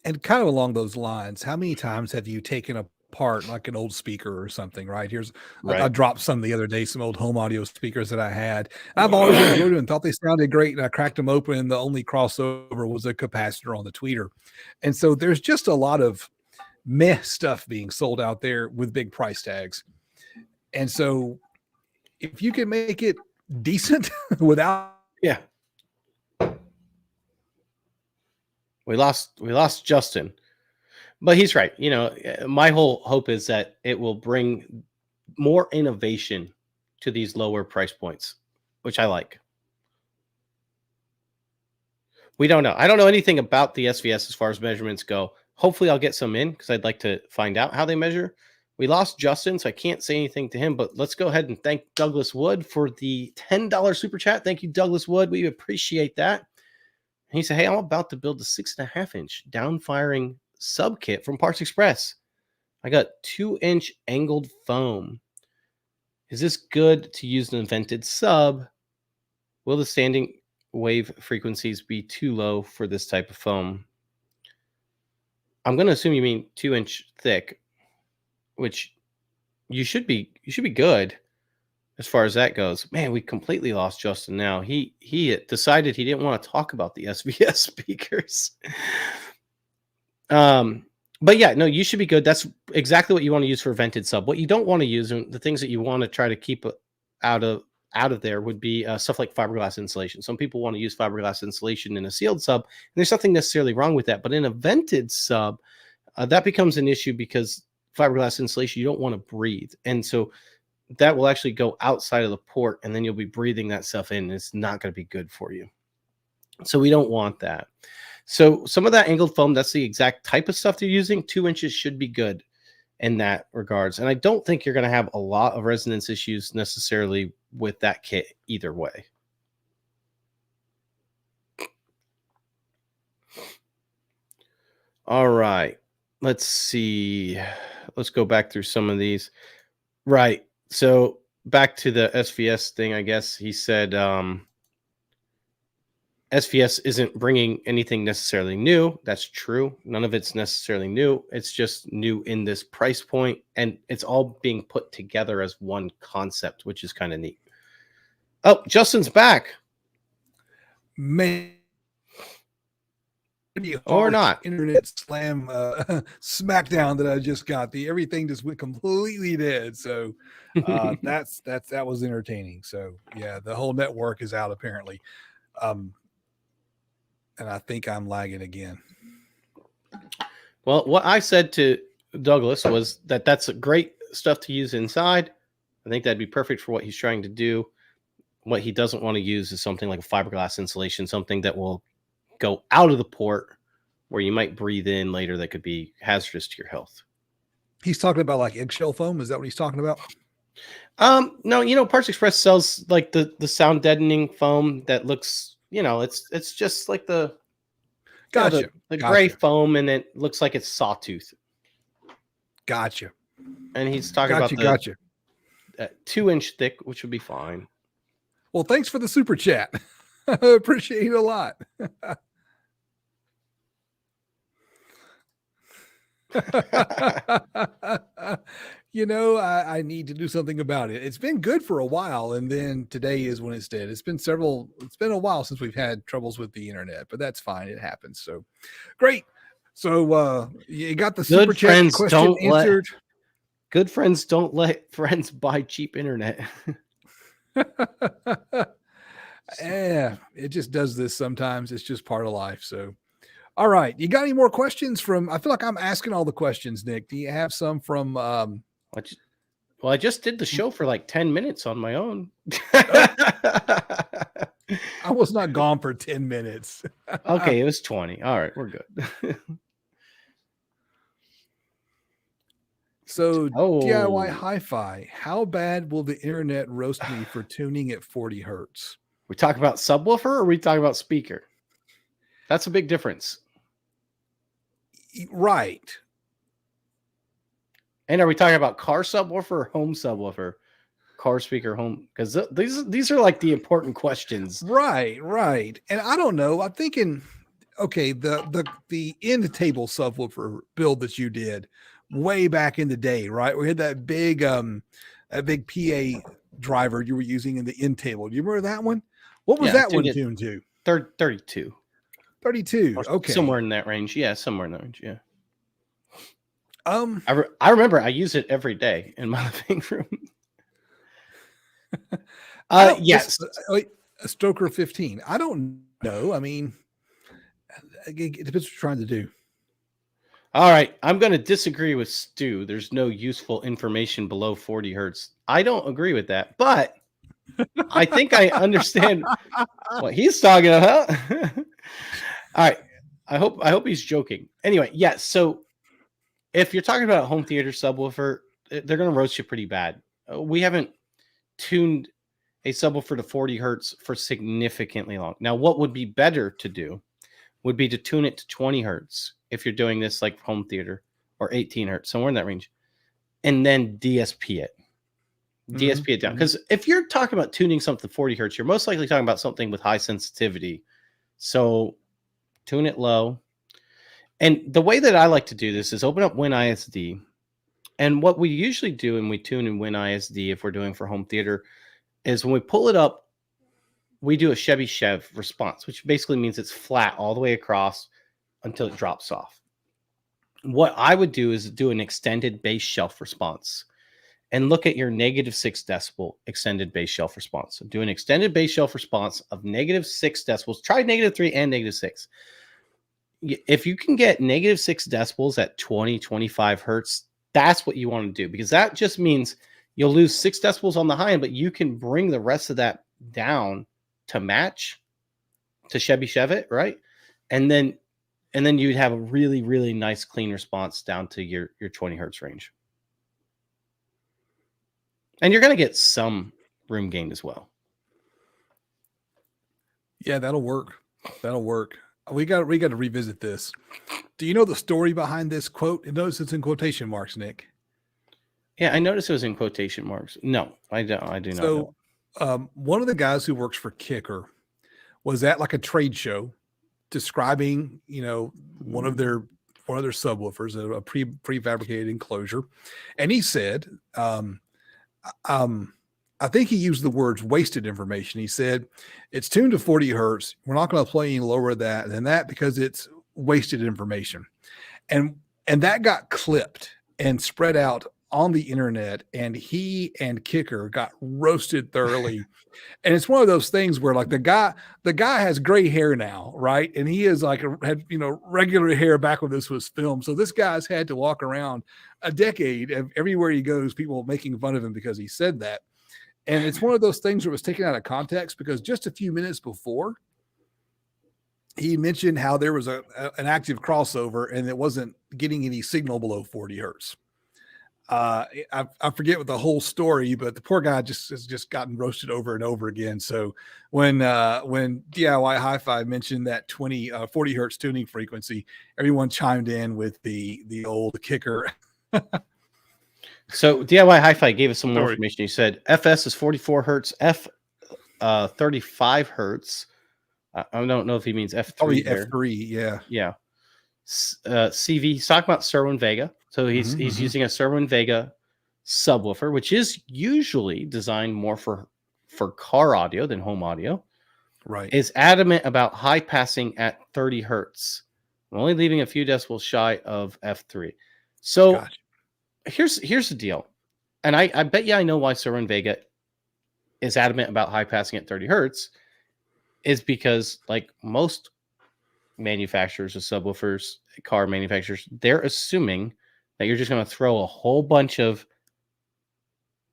And kind of along those lines, how many times have you taken apart like an old speaker or something, right? I dropped some the other day, some old home audio speakers that I had. I've always enjoyed them and thought they sounded great. And I cracked them open, and the only crossover was a capacitor on the tweeter. And so there's just a lot of meh stuff being sold out there with big price tags. And so if you can make it decent without. Yeah. We lost Justin, but he's right. You know, my whole hope is that it will bring more innovation to these lower price points, which I like. We don't know. I don't know anything about the SVS as far as measurements go. Hopefully I'll get some in because I'd like to find out how they measure. We lost Justin, so I can't say anything to him, but let's go ahead and thank Douglas Wood for the $10 super chat. Thank you, Douglas Wood. We appreciate that. He said, hey, I'm about to build a 6.5-inch down-firing sub kit from Parts Express. I got 2-inch angled foam. Is this good to use an vented sub? Will the standing wave frequencies be too low for this type of foam? I'm going to assume you mean 2-inch thick, which you should be good. As far as that goes, man, we completely lost Justin now. He decided he didn't want to talk about the SVS speakers. But yeah, no, you should be good. That's exactly what you want to use for a vented sub. What you don't want to use, and the things that you want to try to keep out of there would be stuff like fiberglass insulation. Some people want to use fiberglass insulation in a sealed sub, and there's nothing necessarily wrong with that. But in a vented sub, that becomes an issue because fiberglass insulation, you don't want to breathe. And so that will actually go outside of the port, and then you'll be breathing that stuff in, and it's not going to be good for you. So we don't want that. So some of that angled foam, that's the exact type of stuff they're using. 2 inches should be good in that regards. And I don't think you're going to have a lot of resonance issues necessarily with that kit either way. All right. Let's see. Let's go back through some of these. Right. So back to the SVS thing, I guess he said SVS isn't bringing anything necessarily new. That's true. None of it's necessarily new. It's just new in this price point, and it's all being put together as one concept, which is kind of neat. Oh, Justin's back. Man. Or not. Internet slam smackdown that I just got. Everything just went completely dead. So that was entertaining. So yeah, the whole network is out apparently. And I think I'm lagging again. Well, what I said to Douglas was that that's great stuff to use inside. I think that'd be perfect for what he's trying to do. What he doesn't want to use is something like a fiberglass insulation, something that will go out of the port where you might breathe in later that could be hazardous to your health. He's talking about like eggshell foam. Is that what he's talking about? No, Parts Express sells like the sound deadening foam that looks, it's just like the Gotcha. the gray foam, and it looks like it's sawtooth. Gotcha. And he's talking about the 2-inch thick, which would be fine. Well, thanks for the super chat. Appreciate it a lot. I need to do something about it. It's been good for a while, and then today is when it's dead. It's been a while since we've had troubles with the internet, but that's fine. It happens. So great. So you got the super chat question answered. Good friends don't let friends buy cheap internet. Yeah, it just does this sometimes. It's just part of life. So all right. You got any more questions from? I feel like I'm asking all the questions, Nick. Do you have some from? I just did the show for like 10 minutes on my own. I was not gone for 10 minutes. Okay, it was 20. All right, we're good. So DIY hi-fi. How bad will the internet roast me for tuning at 40 hertz? We talk about subwoofer, or we talk about speaker? That's a big difference. Right. And are we talking about car subwoofer or home subwoofer? Car speaker, home? Because these are like the important questions. Right. And I don't know. I'm thinking, okay, the end table subwoofer build that you did way back in the day, right? We had that big PA driver you were using in the end table. Do you remember that one? What was that one tuned to? 32. 32. Okay. Somewhere in that range. Yeah, somewhere in that range. Yeah. I remember I use it every day in my living room. Yes. A Stoker 15. I don't know. I mean, it depends what you're trying to do. All right. I'm going to disagree with Stu. There's no useful information below 40 hertz. I don't agree with that, but I think I understand what he's talking about. All right. I hope he's joking. Anyway, yes. So if you're talking about a home theater subwoofer, they're going to roast you pretty bad. We haven't tuned a subwoofer to 40 hertz for significantly long. Now, what would be better to do would be to tune it to 20 hertz if you're doing this like home theater, or 18 hertz, somewhere in that range, and then DSP it. DSP it down. Because if you're talking about tuning something to 40 hertz, you're most likely talking about something with high sensitivity. So tune it low. And the way that I like to do this is open up WinISD. And what we usually do when we tune in WinISD, if we're doing for home theater, is when we pull it up, we do a Chebyshev response, which basically means it's flat all the way across until it drops off. What I would do is do an extended bass shelf response and look at your -6 decibel extended bass shelf response. So do an extended bass shelf response of -6 decibels. Try -3 and -6. If you can get -6 decibels at 20, 25 hertz, that's what you want to do, because that just means you'll lose 6 decibels on the high end, but you can bring the rest of that down to match, to Chebyshev it, right? And then you'd have a really, really nice clean response down to your 20 hertz range. And you're going to get some room gain as well. Yeah, that'll work. We got to revisit this. Do you know the story behind this quote? Notice it's in quotation marks, Nick. Yeah, I noticed it was in quotation marks. No, I do not know. One of the guys who works for Kicker was at like a trade show describing, one of their subwoofers, a prefabricated enclosure. And he said, I think he used the words wasted information. He said, it's tuned to 40 hertz. We're not going to play any lower than that because it's wasted information. And that got clipped and spread out on the internet, and he and Kicker got roasted thoroughly. And it's one of those things where like the guy has gray hair now, right? And he is like had regular hair back when this was filmed. So this guy's had to walk around a decade everywhere he goes, people making fun of him because he said that. And it's one of those things where it was taken out of context, because just a few minutes before, he mentioned how there was an active crossover and it wasn't getting any signal below 40 hertz. I forget what the whole story, but the poor guy has just gotten roasted over and over again. So when DIY Hi-Fi mentioned that 40 hertz tuning frequency, everyone chimed in with the old kicker. So DIY Hi-Fi gave us some more information. He said FS is 44 hertz, 35 hertz. I don't know if he means F3. Probably F3, yeah. Yeah. CV, he's talking about Serwin-Vega. So he's using a Serwin-Vega subwoofer, which is usually designed more for car audio than home audio. Right. Is adamant about high passing at 30 hertz. I'm only leaving a few decibels shy of F3. So here's the deal. And I bet you I know why Serwin-Vega is adamant about high passing at 30 hertz is because, like most manufacturers of subwoofers, car manufacturers, they're assuming that you're just going to throw a whole bunch of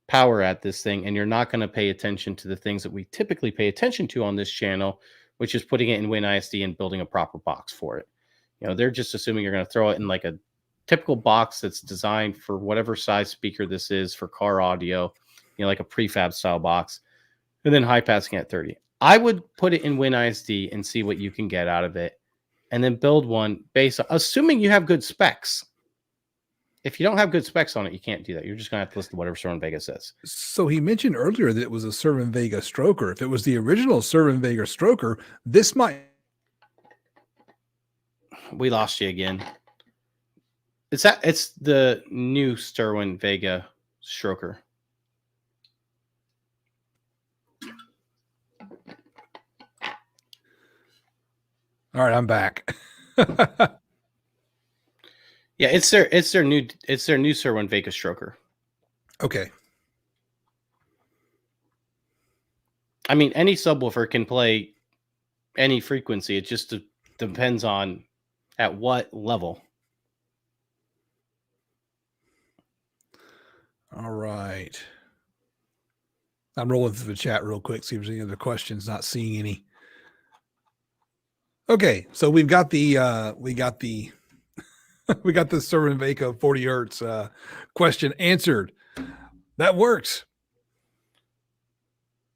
power at this thing and you're not going to pay attention to the things that we typically pay attention to on this channel, which is putting it in WinISD and building a proper box for it. You know, they're just assuming you're going to throw it in like a typical box that's designed for whatever size speaker this is for car audio, you know, like a prefab style box, and then high passing at 30. I would put it in WinISD and see what you can get out of it, and then build one based on, assuming you have good specs. If you don't have good specs on it, you can't do that. You're just going to have to listen to whatever Serwin-Vega says. So he mentioned earlier that it was a Serwin-Vega stroker. If it was the original Serwin-Vega stroker, this might... We lost you again. It's the new Serwin-Vega stroker. All right, I'm back. Yeah, it's their new Serwin-Vega stroker. Okay. I mean, any subwoofer can play any frequency. It just depends on at what level. All right. I'm rolling through the chat real quick, see if there's any other questions. Not seeing any. Okay, so we've got the we got the Serwin-Vega 40 hertz question answered. That works.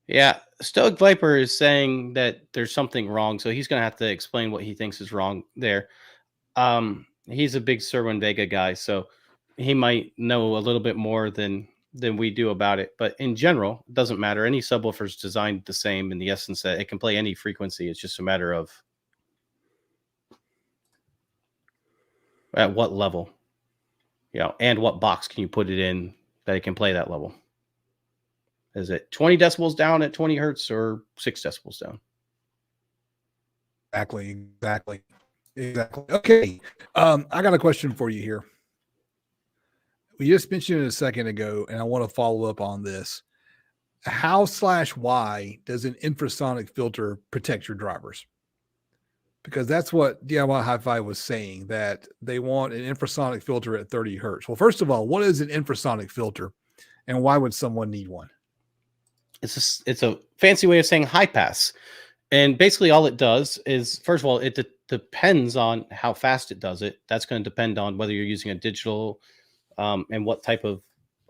Yeah, Stoic Viper is saying that there's something wrong, so he's going to have to explain what he thinks is wrong there. He's a big Serwin-Vega guy, so he might know a little bit more than we do about it. But in general, it doesn't matter. Any subwoofer is designed the same in the essence that it can play any frequency. It's just a matter of at what level, you know, and what box can you put it in that it can play that level. Is it 20 decibels down at 20 hertz or 6 decibels down? Exactly. Okay. I got a question for you here. We just mentioned it a second ago, and I want to follow up on this. How/why does an infrasonic filter protect your drivers? Because that's what DIY Hi-Fi was saying, that they want an infrasonic filter at 30 hertz. Well, first of all, what is an infrasonic filter, and why would someone need one? It's a fancy way of saying high pass. And basically all it does is, first of all, it depends on how fast it does it. That's going to depend on whether you're using a digital and what type of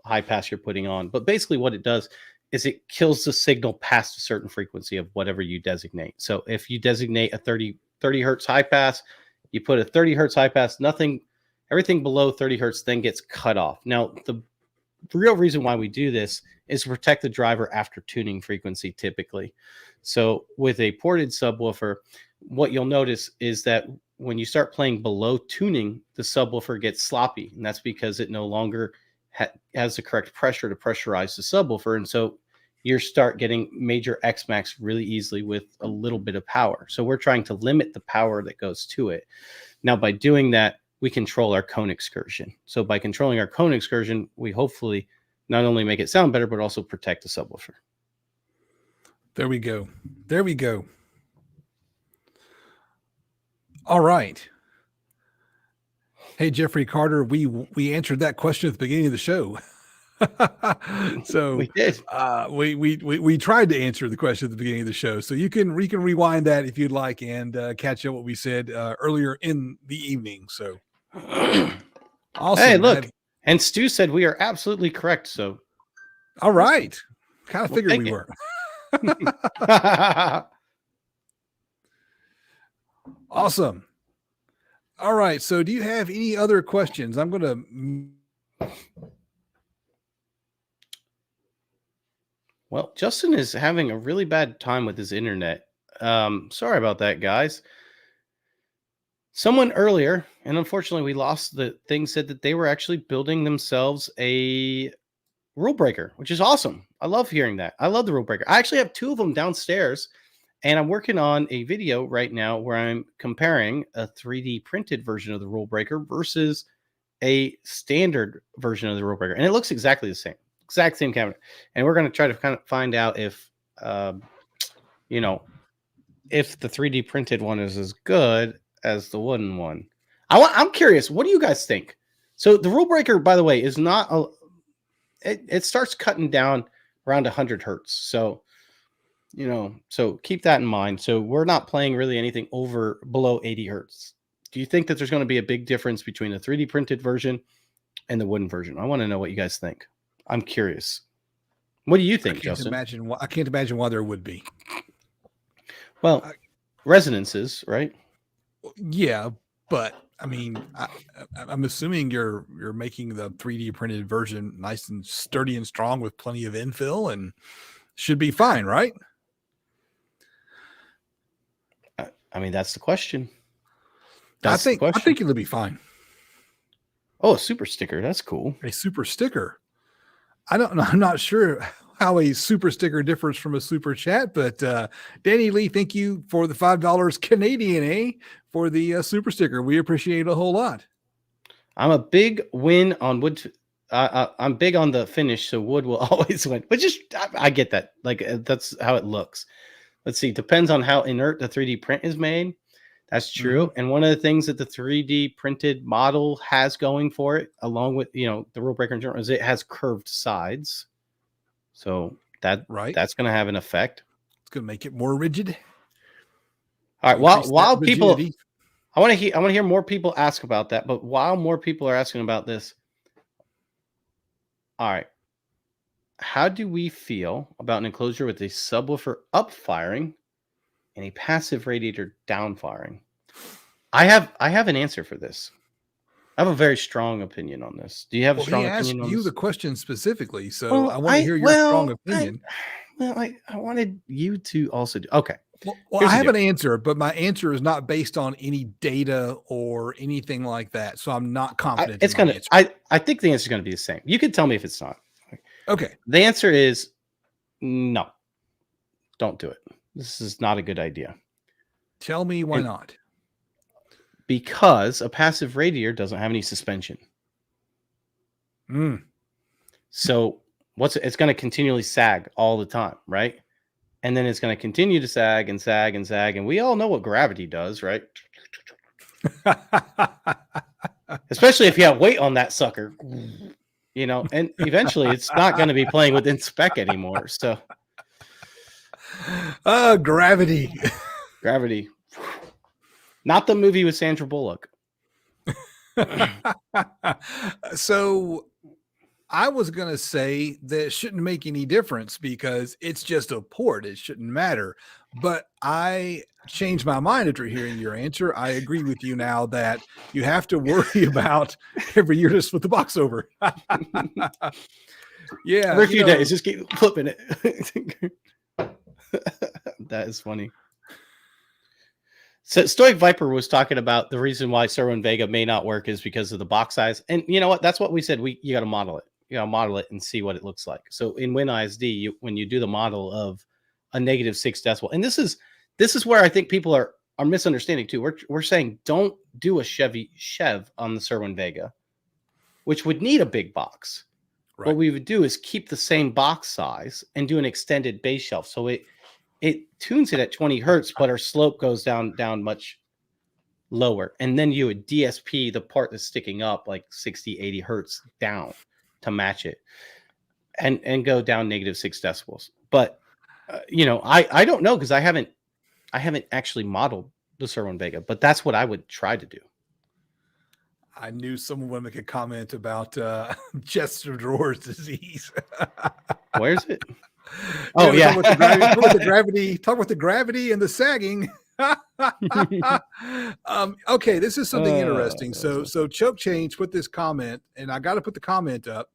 high pass you're putting on. But basically what it does is it kills the signal past a certain frequency of whatever you designate. So if you designate a 30 hertz high pass, you put a 30 hertz high pass, everything below 30 hertz then gets cut off. Now, the real reason why we do this is to protect the driver after tuning frequency typically. So with a ported subwoofer, what you'll notice is that when you start playing below tuning, the subwoofer gets sloppy. And that's because it no longer has the correct pressure to pressurize the subwoofer. And so you start getting major X-Max really easily with a little bit of power. So we're trying to limit the power that goes to it. Now, by doing that, we control our cone excursion. So by controlling our cone excursion, we hopefully not only make it sound better, but also protect the subwoofer. There we go. There we go. All right. Hey, Jeffrey Carter, we answered that question at the beginning of the show. So we did. We tried to answer the question at the beginning of the show. So you can rewind that if you'd like and catch up what we said earlier in the evening. So awesome. Hey, look. And Stu said we are absolutely correct. So, all right. Kind of figured we it. were. Awesome. All right. So, do you have any other questions? I'm going to. Well, Justin is having a really bad time with his internet. Sorry about that, guys. Someone earlier, and unfortunately we lost the thing, said that they were actually building themselves a rule breaker, which is awesome. I love hearing that. I love the rule breaker. I actually have 2 of them downstairs, and I'm working on a video right now where I'm comparing a 3D printed version of the rule breaker versus a standard version of the rule breaker. And it looks exactly the same. Exact same cabinet. And we're going to try to kind of find out if, if the 3D printed one is as good as the wooden one. I'm curious. What do you guys think? So the rule breaker, by the way, is not it starts cutting down around 100 hertz. So, so keep that in mind. So we're not playing really anything below 80 hertz. Do you think that there's going to be a big difference between the 3D printed version and the wooden version? I want to know what you guys think. I'm curious. What do you think, Justin? I can't imagine why there would be. Well, resonances, right? Yeah, but I mean, I'm assuming you're making the 3D printed version nice and sturdy and strong with plenty of infill, and should be fine, right? I mean, that's the question. I think it'll be fine. Oh, a super sticker. That's cool. A super sticker. I don't know. I'm not sure how a super sticker differs from a super chat, but Danny Lee, thank you for the $5 Canadian for the super sticker. We appreciate it a whole lot. I'm a big win on wood. I'm big on the finish, so wood will always win. But I get that. Like, that's how it looks. Let's see. Depends on how inert the 3D print is made. That's true. Mm-hmm. And one of the things that the 3D printed model has going for it, along with, the rule breaker in general, is it has curved sides. So that's going to have an effect. It's going to make it more rigid. All right. While people, I want to hear more people ask about that. But while more people are asking about this, all right, how do we feel about an enclosure with a subwoofer up firing and a passive radiator down firing? I have an answer for this. I have a very strong opinion on this. Do you have a strong opinion on this? He asked you the question specifically, so I want to hear your strong opinion. I wanted you to also do. Okay. Well, I have an answer, but my answer is not based on any data or anything like that, so I'm not confident. I think the answer is going to be the same. You can tell me if it's not. Okay. The answer is no. Don't do it. This is not a good idea. Tell me why not. Because a passive radiator doesn't have any suspension. So it's going to continually sag all the time, right? And then it's going to continue to sag and sag and sag. And we all know what gravity does, right? Especially if you have weight on that sucker, and eventually it's not going to be playing within spec anymore. So gravity. Not the movie with Sandra Bullock. So I was going to say that it shouldn't make any difference because it's just a port. It shouldn't matter. But I changed my mind after hearing your answer. I agree with you now that you have to worry about every year just with the box over. Yeah. Every few days, just keep flipping it. That is funny. So Stoic Viper was talking about the reason why Servo and Vega may not work is because of the box size. And you know what? That's what we said. You got to model it. You got to model it and see what it looks like. So in WinISD, when you do the model of a -6 decibel, and this is where I think people are misunderstanding too. We're saying don't do a Chev on the Servo and Vega, which would need a big box. Right. What we would do is keep the same box size and do an extended base shelf. So it tunes it at 20 hertz, but our slope goes down much lower. And then you would DSP the part that's sticking up like 60, 80 hertz down to match it and go down -6 decibels. But, I don't know because I haven't actually modeled the Servo and Vega, but that's what I would try to do. I knew someone would make a comment about chest of drawers disease. Where's it? Oh Yeah. talk about the gravity and the sagging. Okay, this is something interesting. So Choke Change put this comment, and I got to put the comment up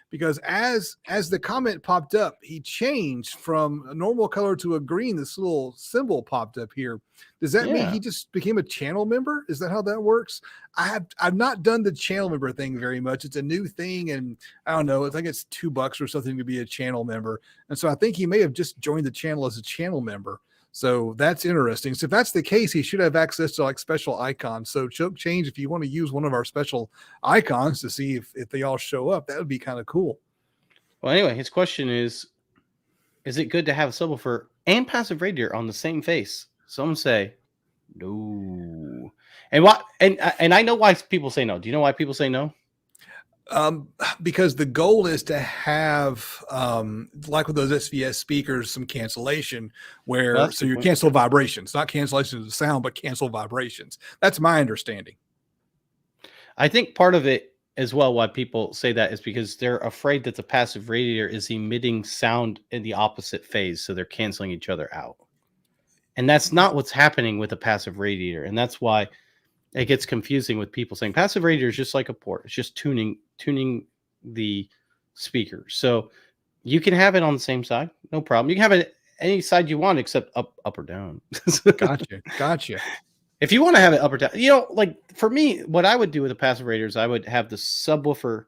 because as the comment popped up, he changed from a normal color to a green. This little symbol popped up here. Does that mean he just became a channel member? Is that how that works? I've not done the channel member thing very much. It's a new thing, and I don't know. I think it's $2 or something to be a channel member. And so I think he may have just joined the channel as a channel member. So that's interesting. So if that's the case, he should have access to like special icons. So Choke Change, if you want to use one of our special icons to see if they all show up, that would be kind of cool. Well, anyway, his question is it good to have a subwoofer and passive radiator on the same face? Some say no. And why? And I know why people say no. Do you know why people say no? Because the goal is to have, like with those SVS speakers, some cancellation where, so you cancel vibrations, not cancellation of the sound, but cancel vibrations. That's my understanding. I think part of it as well, why people say that is because they're afraid that the passive radiator is emitting sound in the opposite phase. So they're canceling each other out. And that's not what's happening with a passive radiator. And that's why it gets confusing with people saying passive radiator is just like a port. It's just tuning the speaker. So you can have it on the same side, no problem. You can have it any side you want except up or down. Gotcha. If you want to have it up or down, like for me, what I would do with a passive radiator is I would have the subwoofer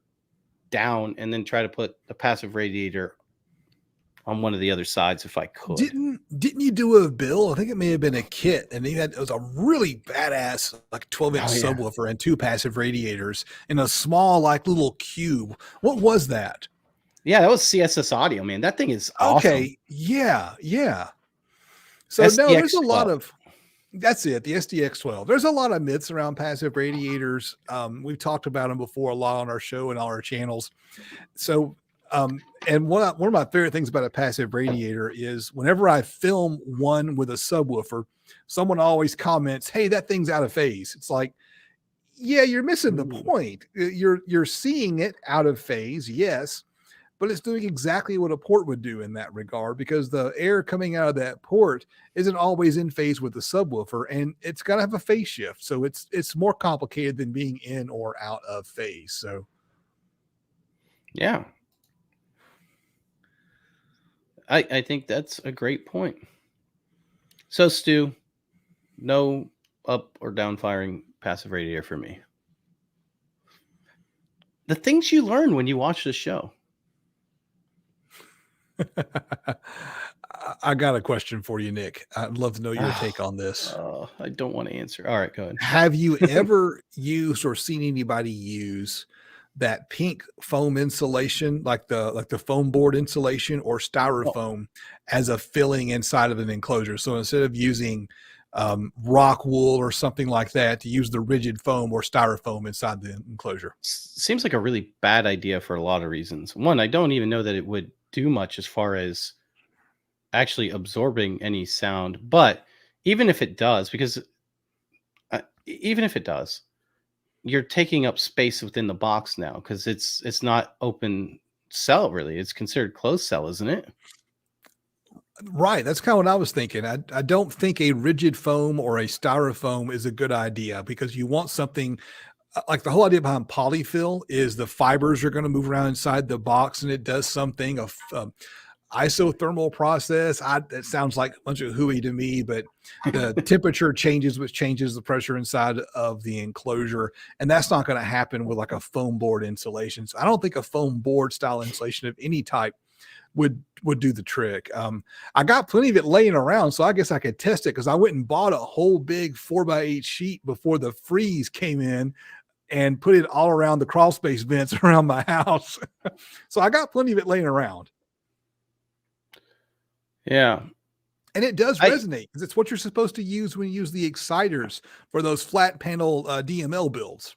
down and then try to put the passive radiator on one of the other sides if I could. Didn't you do a bill? I think it may have been a kit, and it was a really badass like 12-inch subwoofer and 2 passive radiators in a small like little cube. What was that? Yeah, that was CSS Audio, man. That thing is awesome. Okay, yeah. So SDX there's a lot of that's it. The SDX12. There's a lot of myths around passive radiators. We've talked about them before a lot on our show and all our channels. So. And one of my favorite things about a passive radiator is whenever I film one with a subwoofer, someone always comments, "Hey, that thing's out of phase." It's like, yeah, you're missing the point. You're seeing it out of phase, yes, but it's doing exactly what a port would do in that regard because the air coming out of that port isn't always in phase with the subwoofer, and it's got to have a phase shift. So it's more complicated than being in or out of phase. So, yeah. I think that's a great point. So, Stu, no up or down firing passive radiator for me. The things you learn when you watch the show. I got a question for you, Nick. I'd love to know your take on this. I don't want to answer. All right, go ahead. Have you ever used or seen anybody use that pink foam insulation, like the foam board insulation or styrofoam as a filling inside of an enclosure? So instead of using rock wool or something like that, to use the rigid foam or styrofoam inside the enclosure. Seems like a really bad idea for a lot of reasons. One, I don't even know that it would do much as far as actually absorbing any sound. But even if it does, you're taking up space within the box now because it's not open cell really. It's considered closed cell, isn't it? Right. That's kind of what I was thinking. I don't think a rigid foam or a styrofoam is a good idea because you want something like the whole idea behind polyfill is the fibers are going to move around inside the box and it does something of isothermal process. That sounds like a bunch of hooey to me, but the temperature changes, which changes the pressure inside of the enclosure. And that's not going to happen with like a foam board insulation. So I don't think a foam board style insulation of any type would do the trick. I got plenty of it laying around, so I guess I could test it because I went and bought a whole big 4x8 sheet before the freeze came in and put it all around the crawl space vents around my house. So I got plenty of it laying around. Yeah. And it does resonate because it's what you're supposed to use when you use the exciters for those flat panel DML builds.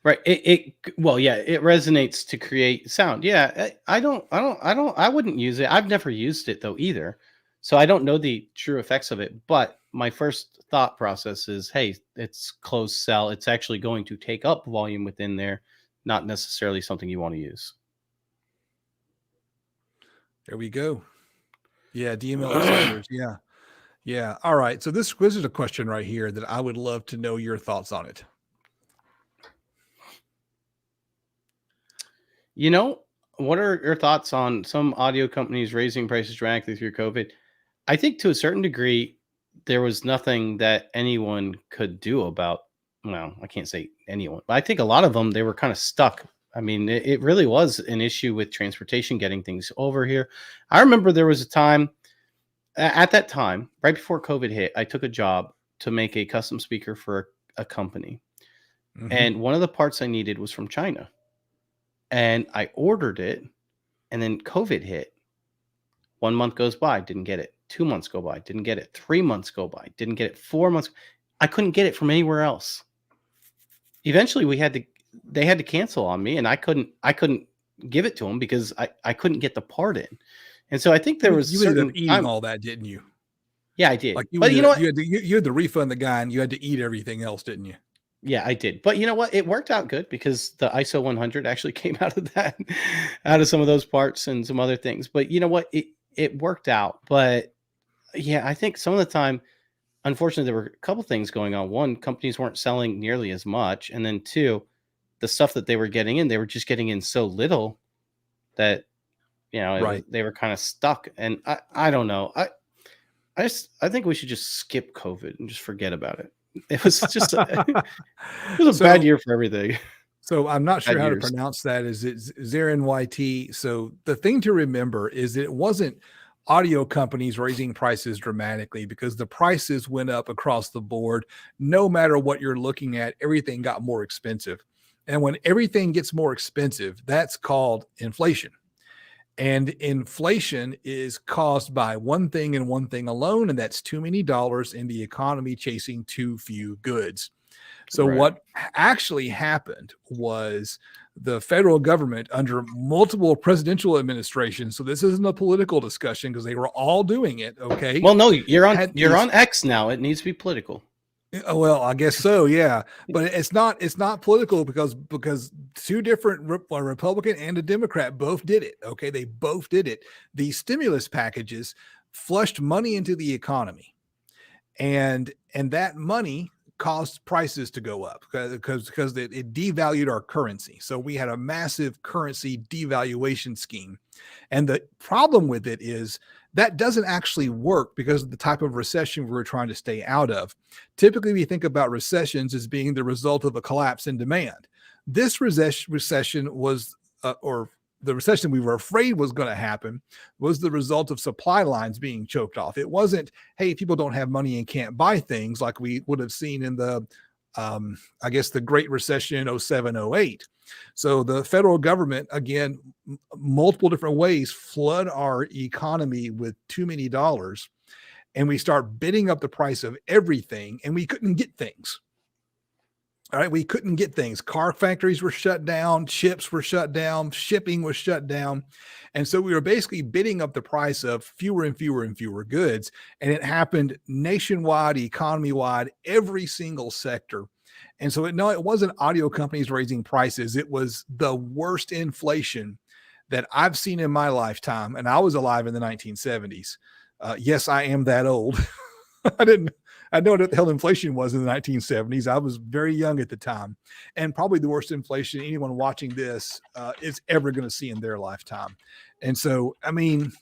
Right. It resonates to create sound. Yeah. I wouldn't use it. I've never used it though either. So I don't know the true effects of it, but my first thought process is, hey, it's closed cell. It's actually going to take up volume within there, not necessarily something you want to use. There we go. Yeah, DML exciters. Yeah. Yeah. All right. So this is a question right here that I would love to know your thoughts on it. What are your thoughts on some audio companies raising prices dramatically through COVID? I think to a certain degree, there was nothing that anyone could do about. Well, I can't say anyone, but I think a lot of them, they were kind of stuck. I mean, it really was an issue with transportation, getting things over here. I remember there was a time at that time, right before COVID hit, I took a job to make a custom speaker for a company. Mm-hmm. And one of the parts I needed was from China. And I ordered it, and then COVID hit. 1 month goes by, didn't get it. 2 months go by, didn't get it. 3 months go by, didn't get it. 4 months, I couldn't get it from anywhere else. Eventually, they had to cancel on me, and I couldn't give it to them because I couldn't get the part in. And so I think there was you ended up eating all that, didn't you? Yeah, I did. Like but you know what? You had to refund the guy, and you had to eat everything else, didn't you? Yeah, I did. But you know what? It worked out good because the ISO 100 actually came out of that, out of some of those parts and some other things. But you know what? It worked out. But yeah, I think some of the time, unfortunately, there were a couple things going on. One, companies weren't selling nearly as much. And then two, the stuff that they were getting in, they were just getting in so little that, they were kind of stuck. And I don't know. I think we should just skip COVID and just forget about it. It was just it was a bad year for everything. So I'm not sure how to pronounce that. Is it ZRNYT? So the thing to remember is that it wasn't audio companies raising prices dramatically, because the prices went up across the board. No matter what you're looking at, everything got more expensive. And when everything gets more expensive, that's called inflation. And inflation is caused by one thing and one thing alone, and that's too many dollars in the economy chasing too few goods. So what actually happened was the federal government, under multiple presidential administrations, so this isn't a political discussion because they were all doing it, okay? Well, no, you're on X now. It needs to be political. Well, I guess so, yeah, but it's not political because two different Republican and a Democrat both did it. Okay, they both did it. The stimulus packages flushed money into the economy, and that money caused prices to go up because it devalued our currency. So we had a massive currency devaluation scheme, and the problem with it is that doesn't actually work because of the type of recession we're trying to stay out of. Typically, we think about recessions as being the result of a collapse in demand. This recession was, or the recession we were afraid was going to happen, was the result of supply lines being choked off. It wasn't, hey, people don't have money and can't buy things like we would have seen in the, I guess, the Great Recession in 07, 08. So the federal government, again, multiple different ways, flood our economy with too many dollars, and we start bidding up the price of everything, and we couldn't get things. All right, we couldn't get things. Car factories were shut down, ships were shut down, shipping was shut down. And so we were basically bidding up the price of fewer and fewer and fewer goods. And it happened nationwide, economy-wide, every single sector. And so it wasn't audio companies raising prices. It was the worst inflation that I've seen in my lifetime. And I was alive in the 1970s. Yes, I am that old. I know what the hell inflation was in the 1970s. I was very young at the time, and probably the worst inflation anyone watching this is ever going to see in their lifetime. And so, I mean,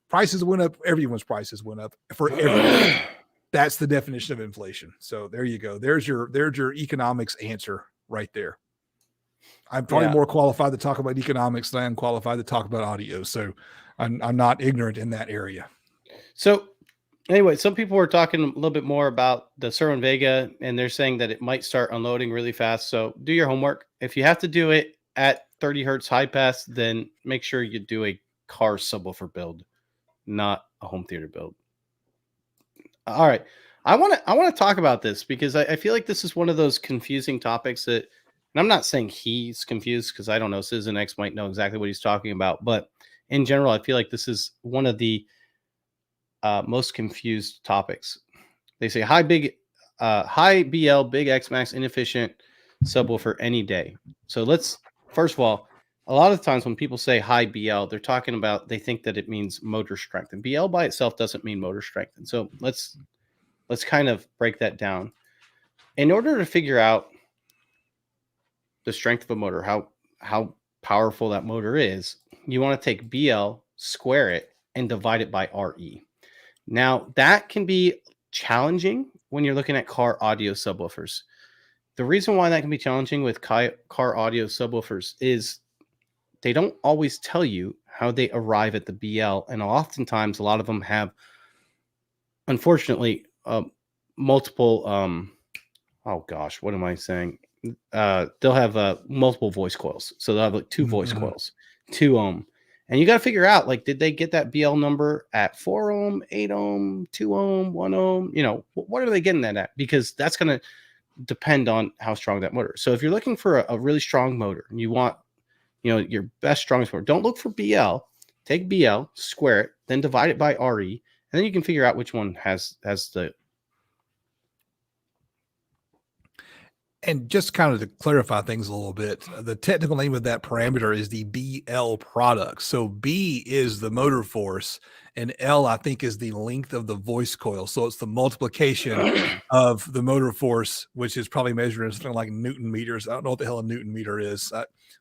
prices went up. Everyone's prices went up for everything. That's the definition of inflation. So there you go. There's your economics answer right there. I'm probably more qualified to talk about economics than I am qualified to talk about audio. So I'm not ignorant in that area. So anyway, some people were talking a little bit more about the Serwin Vega, and they're saying that it might start unloading really fast. So do your homework. If you have to do it at 30 hertz high pass, then make sure you do a car subwoofer build, not a home theater build. All right. I want to talk about this because I feel like this is one of those confusing topics that, and I'm not saying he's confused because I don't know, Citizen X might know exactly what he's talking about, but in general, I feel like this is one of the most confused topics. They say high BL, big X max, inefficient subwoofer any day. So let's, first of all, a lot of times when people say high BL, they're talking about, they think that it means motor strength, and BL by itself doesn't mean motor strength. And so let's kind of break that down. In order to figure out the strength of a motor, how powerful that motor is, you want to take BL, square it, and divide it by RE. Now, that can be challenging when you're looking at car audio subwoofers. The reason why that can be challenging with car audio subwoofers is they don't always tell you how they arrive at the BL, and oftentimes a lot of them have, unfortunately, multiple oh gosh, what am I saying? They'll have multiple voice coils. So they'll have like two voice coils, 2 ohm. And you got to figure out, like, did they get that BL number at 4 ohm, 8 ohm, 2 ohm, 1 ohm? You know, what are they getting that at? Because that's going to depend on how strong that motor is. So if you're looking for a really strong motor and you want, you know, your best, strongest motor, don't look for BL. Take BL, square it, then divide it by RE, and then you can figure out which one has the. And just kind of to clarify things a little bit, the technical name of that parameter is the BL product. So B is the motor force, and L, I think, is the length of the voice coil. So it's the multiplication of the motor force, which is probably measured in something like Newton meters. I don't know what the hell a Newton meter is.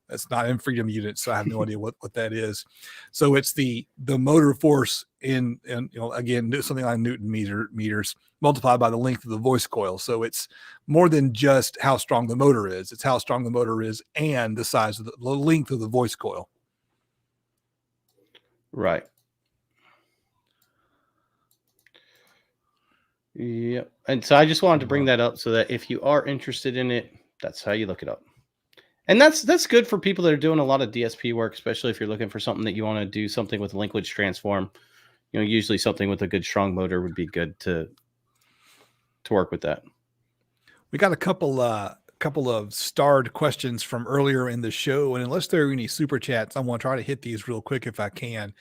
That's not in freedom units, so I have no idea what that is. So it's the motor force in you know, again, something like Newton meters multiplied by the length of the voice coil. So it's more than just how strong the motor is. It's how strong the motor is and the size of the length of the voice coil. Right. Yep. And so I just wanted to bring that up so that if you are interested in it, that's how you look it up. And that's good for people that are doing a lot of DSP work, especially if you're looking for something that you want to do something with linkage transform. You know, usually something with a good strong motor would be good to work with that. We got a couple of starred questions from earlier in the show, and unless there are any super chats, I want to try to hit these real quick if I can.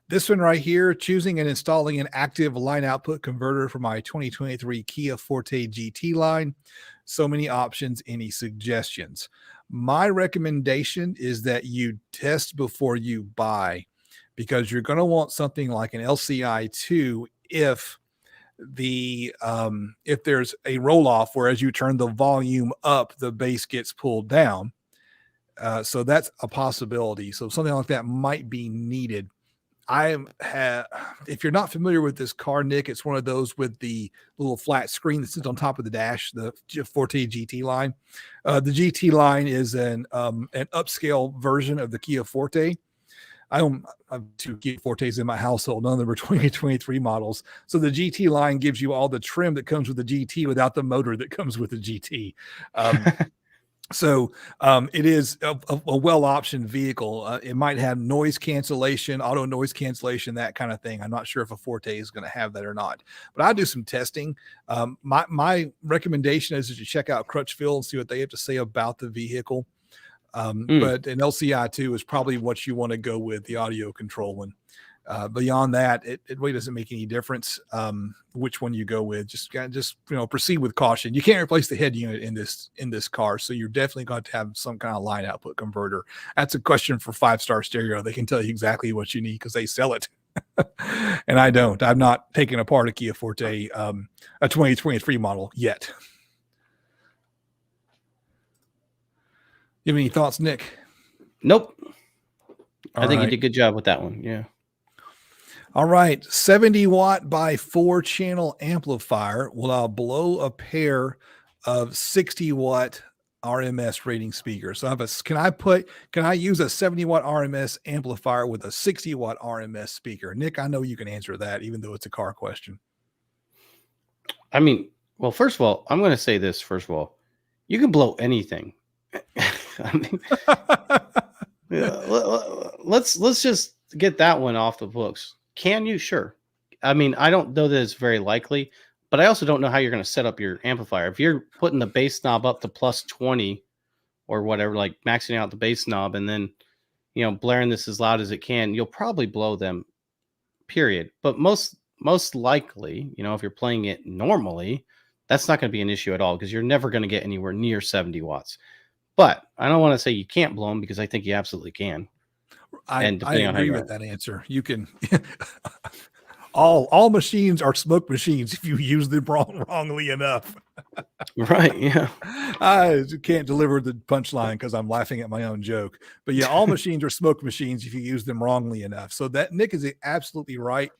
This one right here, choosing and installing an active line output converter for my 2023 Kia Forte GT line. So many options, any suggestions? My recommendation is that you test before you buy, because you're going to want something like an LCI2 if there's a roll off where as you turn the volume up, the bass gets pulled down. So that's a possibility. So something like that might be needed. If you're not familiar with this car, Nick, it's one of those with the little flat screen that sits on top of the dash, the Forte GT line. The GT line is an upscale version of the Kia Forte. I have 2 Kia Fortes in my household. None of them are 2023 models. So the GT line gives you all the trim that comes with the GT without the motor that comes with the GT. So it is a well-optioned vehicle. It might have noise cancellation, auto noise cancellation, that kind of thing. I'm not sure if a Forte is going to have that or not, but I'll do some testing. My recommendation is to check out Crutchfield and see what they have to say about the vehicle. But an LCI2 is probably what you want to go with, the audio control one. Beyond that, it really doesn't make any difference which one you go with. Just proceed with caution. You can't replace the head unit in this car, so you're definitely going to have some kind of line output converter. That's a question for 5-Star Stereo. They can tell you exactly what you need because they sell it. And I don't. I've not taken apart a Kia Forte, a 2023 model yet. You have any thoughts, Nick? Nope. I think you did a good job with that one. Yeah. All right. 70 watt by 4 channel amplifier. Will I blow a pair of 60 watt RMS rating speakers? So can I use a 70 watt RMS amplifier with a 60 watt RMS speaker? Nick, I know you can answer that, even though it's a car question. I mean, well, first of all, I'm going to say this. First of all, you can blow anything. I mean, let's just get that one off the books. Can you? Sure. I mean, I don't know that it's very likely, but I also don't know how you're going to set up your amplifier. If you're putting the bass knob up to plus 20 or whatever, like maxing out the bass knob and then, blaring this as loud as it can, you'll probably blow them, period. But most most likely, if you're playing it normally, that's not going to be an issue at all because you're never going to get anywhere near 70 watts. But I don't want to say you can't blow them because I think you absolutely can. I agree with that answer. You can. all machines are smoke machines if you use them wrongly enough. Right. Yeah. I can't deliver the punchline because I'm laughing at my own joke. But yeah, all machines are smoke machines if you use them wrongly enough. So that Nick is absolutely right.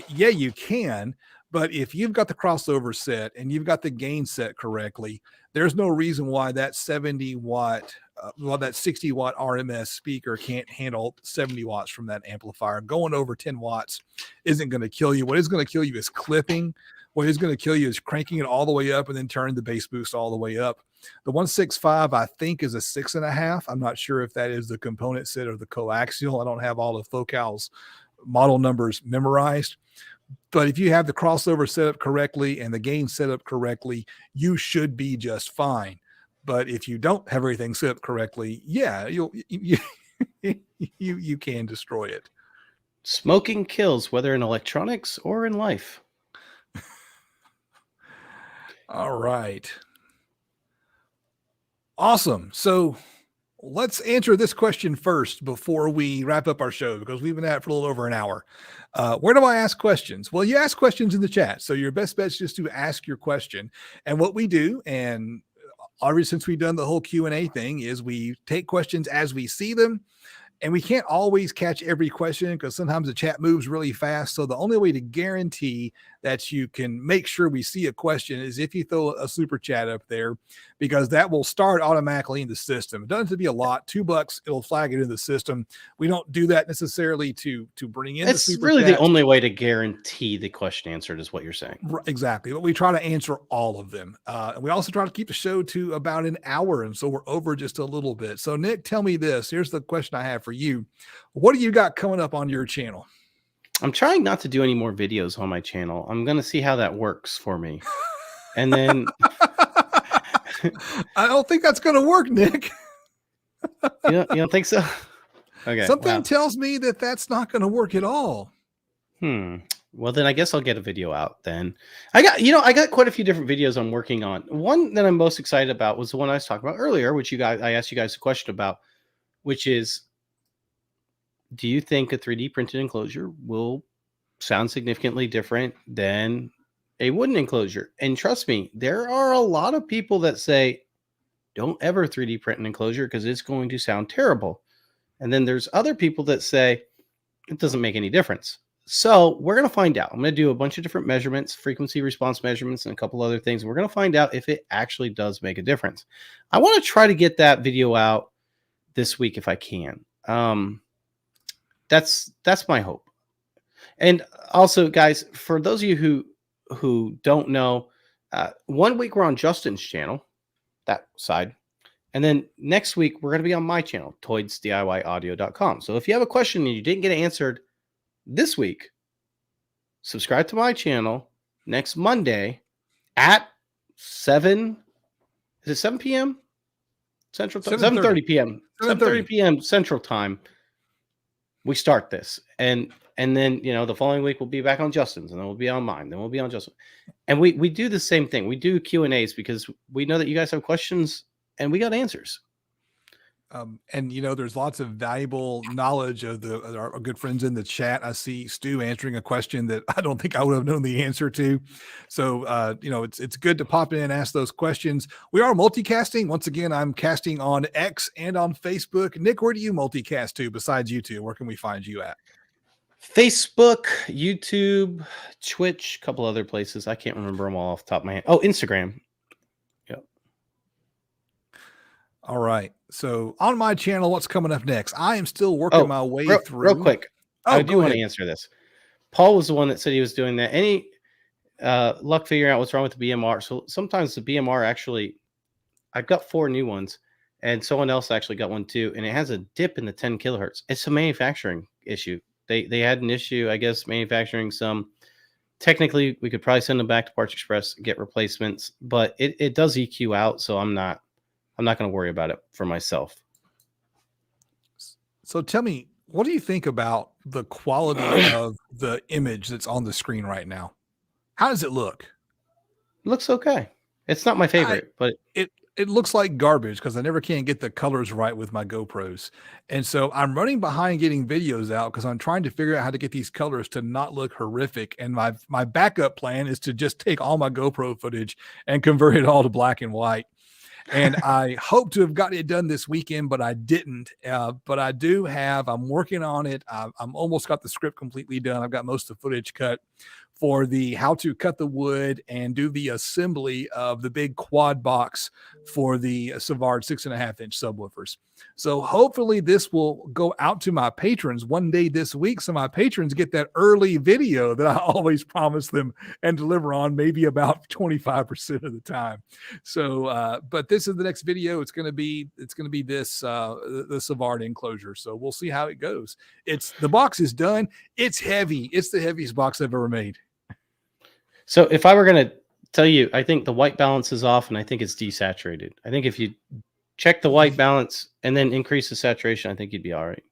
Yeah, you can. But if you've got the crossover set and you've got the gain set correctly, there's no reason why that 70 watt, that 60 watt RMS speaker can't handle 70 watts from that amplifier. Going over 10 watts isn't going to kill you. What is going to kill you is clipping. What is going to kill you is cranking it all the way up and then turning the bass boost all the way up. The 165, I think, is a 6.5. I'm not sure if that is the component set or the coaxial. I don't have all the Focal's model numbers memorized. But if you have the crossover set up correctly and the gain set up correctly, you should be just fine. But if you don't have everything set up correctly, yeah, you can destroy it. Smoking kills, whether in electronics or in life. All right. Awesome. So let's answer this question first before we wrap up our show, because we've been at it for a little over an hour. Where do I ask questions? Well, you ask questions in the chat. So your best bet is just to ask your question. And what we do, and already since we've done the whole Q&A thing, is we take questions as we see them. And we can't always catch every question because sometimes the chat moves really fast. So the only way to guarantee that you can make sure we see a question is if you throw a super chat up there, because that will start automatically in the system. It doesn't have to be a lot, $2, it'll flag it in the system. We don't do that necessarily to bring in the super really chats. The only way to guarantee the question answered is what you're saying. Exactly. But we try to answer all of them. And we also try to keep the show to about an hour. And so we're over just a little bit. So Nick, tell me this. Here's the question I have for you. What do you got coming up on your channel? I'm trying not to do any more videos on my channel. I'm going to see how that works for me. And then I don't think that's going to work, Nick. You don't think so? Okay. Something tells me that that's not going to work at all. Well, then I guess I'll get a video out then. I got quite a few different videos I'm working on. One that I'm most excited about was the one I was talking about earlier, which I asked you guys a question about, which is, do you think a 3D printed enclosure will sound significantly different than a wooden enclosure? And trust me, there are a lot of people that say, don't ever 3D print an enclosure because it's going to sound terrible. And then there's other people that say it doesn't make any difference. So we're going to find out. I'm going to do a bunch of different measurements, frequency response measurements, and a couple other things. We're going to find out if it actually does make a difference. I want to try to get that video out this week if I can. That's my hope. And also, guys, for those of you who don't know, 1 week we're on Justin's channel, that side. And then next week, we're going to be on my channel, toidsdiyaudio.com. So if you have a question and you didn't get it answered this week, subscribe to my channel next Monday at 7 p.m. Central Time? 7:30 p.m. 7:30 p.m. Central Time. We start this. And then, the following week we'll be back on Justin's, and then we'll be on mine. Then we'll be on Justin. And we do the same thing. We do Q&As because we know that you guys have questions and we got answers. And there's lots of valuable knowledge of our good friends in the chat. I see Stu answering a question that I don't think I would have known the answer to. So, it's good to pop in and ask those questions. We are multicasting. Once again, I'm casting on X and on Facebook. Nick, where do you multicast to besides YouTube? Where can we find you at? Facebook, YouTube, Twitch, a couple other places. I can't remember them all off the top of my head. Oh, Instagram. Yep. All right. So on my channel, what's coming up next? I am still working my way through. Real quick. I do want to answer this. Paul was the one that said he was doing that. Any luck figuring out what's wrong with the BMR? So sometimes the BMR actually, I've got 4 new ones, and someone else actually got one too, and it has a dip in the 10 kilohertz. It's a manufacturing issue. They had an issue, I guess, manufacturing some. Technically, we could probably send them back to Parts Express and get replacements, but it does EQ out, so I'm not going to worry about it for myself. So tell me, what do you think about the quality of the image that's on the screen right now. How does it look? Looks okay. It's not my favorite, but it looks like garbage because I never can get the colors right with my GoPros. And so I'm running behind getting videos out because I'm trying to figure out how to get these colors to not look horrific. And my backup plan is to just take all my GoPro footage and convert it all to black and white. And I hope to have gotten it done this weekend, but I didn't. But I do have, I'm working on it. I'm almost got the script completely done. I've got most of the footage cut for the how to cut the wood and do the assembly of the big quad box for the Saar 6.5-inch subwoofers. So hopefully this will go out to my patrons one day this week, so my patrons get that early video that I always promise them and deliver on maybe about 25% of the time. So but this is the next video. It's going to be this the Saar enclosure. So we'll see how it goes. The box is done. It's heavy. It's the heaviest box I've ever made. So if I were going to tell you, I think the white balance is off and I think it's desaturated. I think if you check the white balance and then increase the saturation, I think you'd be all right.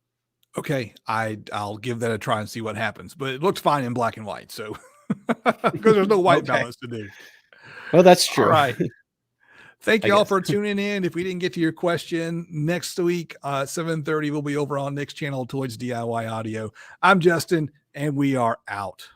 Okay. I'll give that a try and see what happens, but it looks fine in black and white. So because there's no white balance to do. Well, that's true. All right. Thank you all for tuning in. If we didn't get to your question, next week, 7:30, we'll be over on Nick's channel, Toys DIY Audio. I'm Justin, and we are out.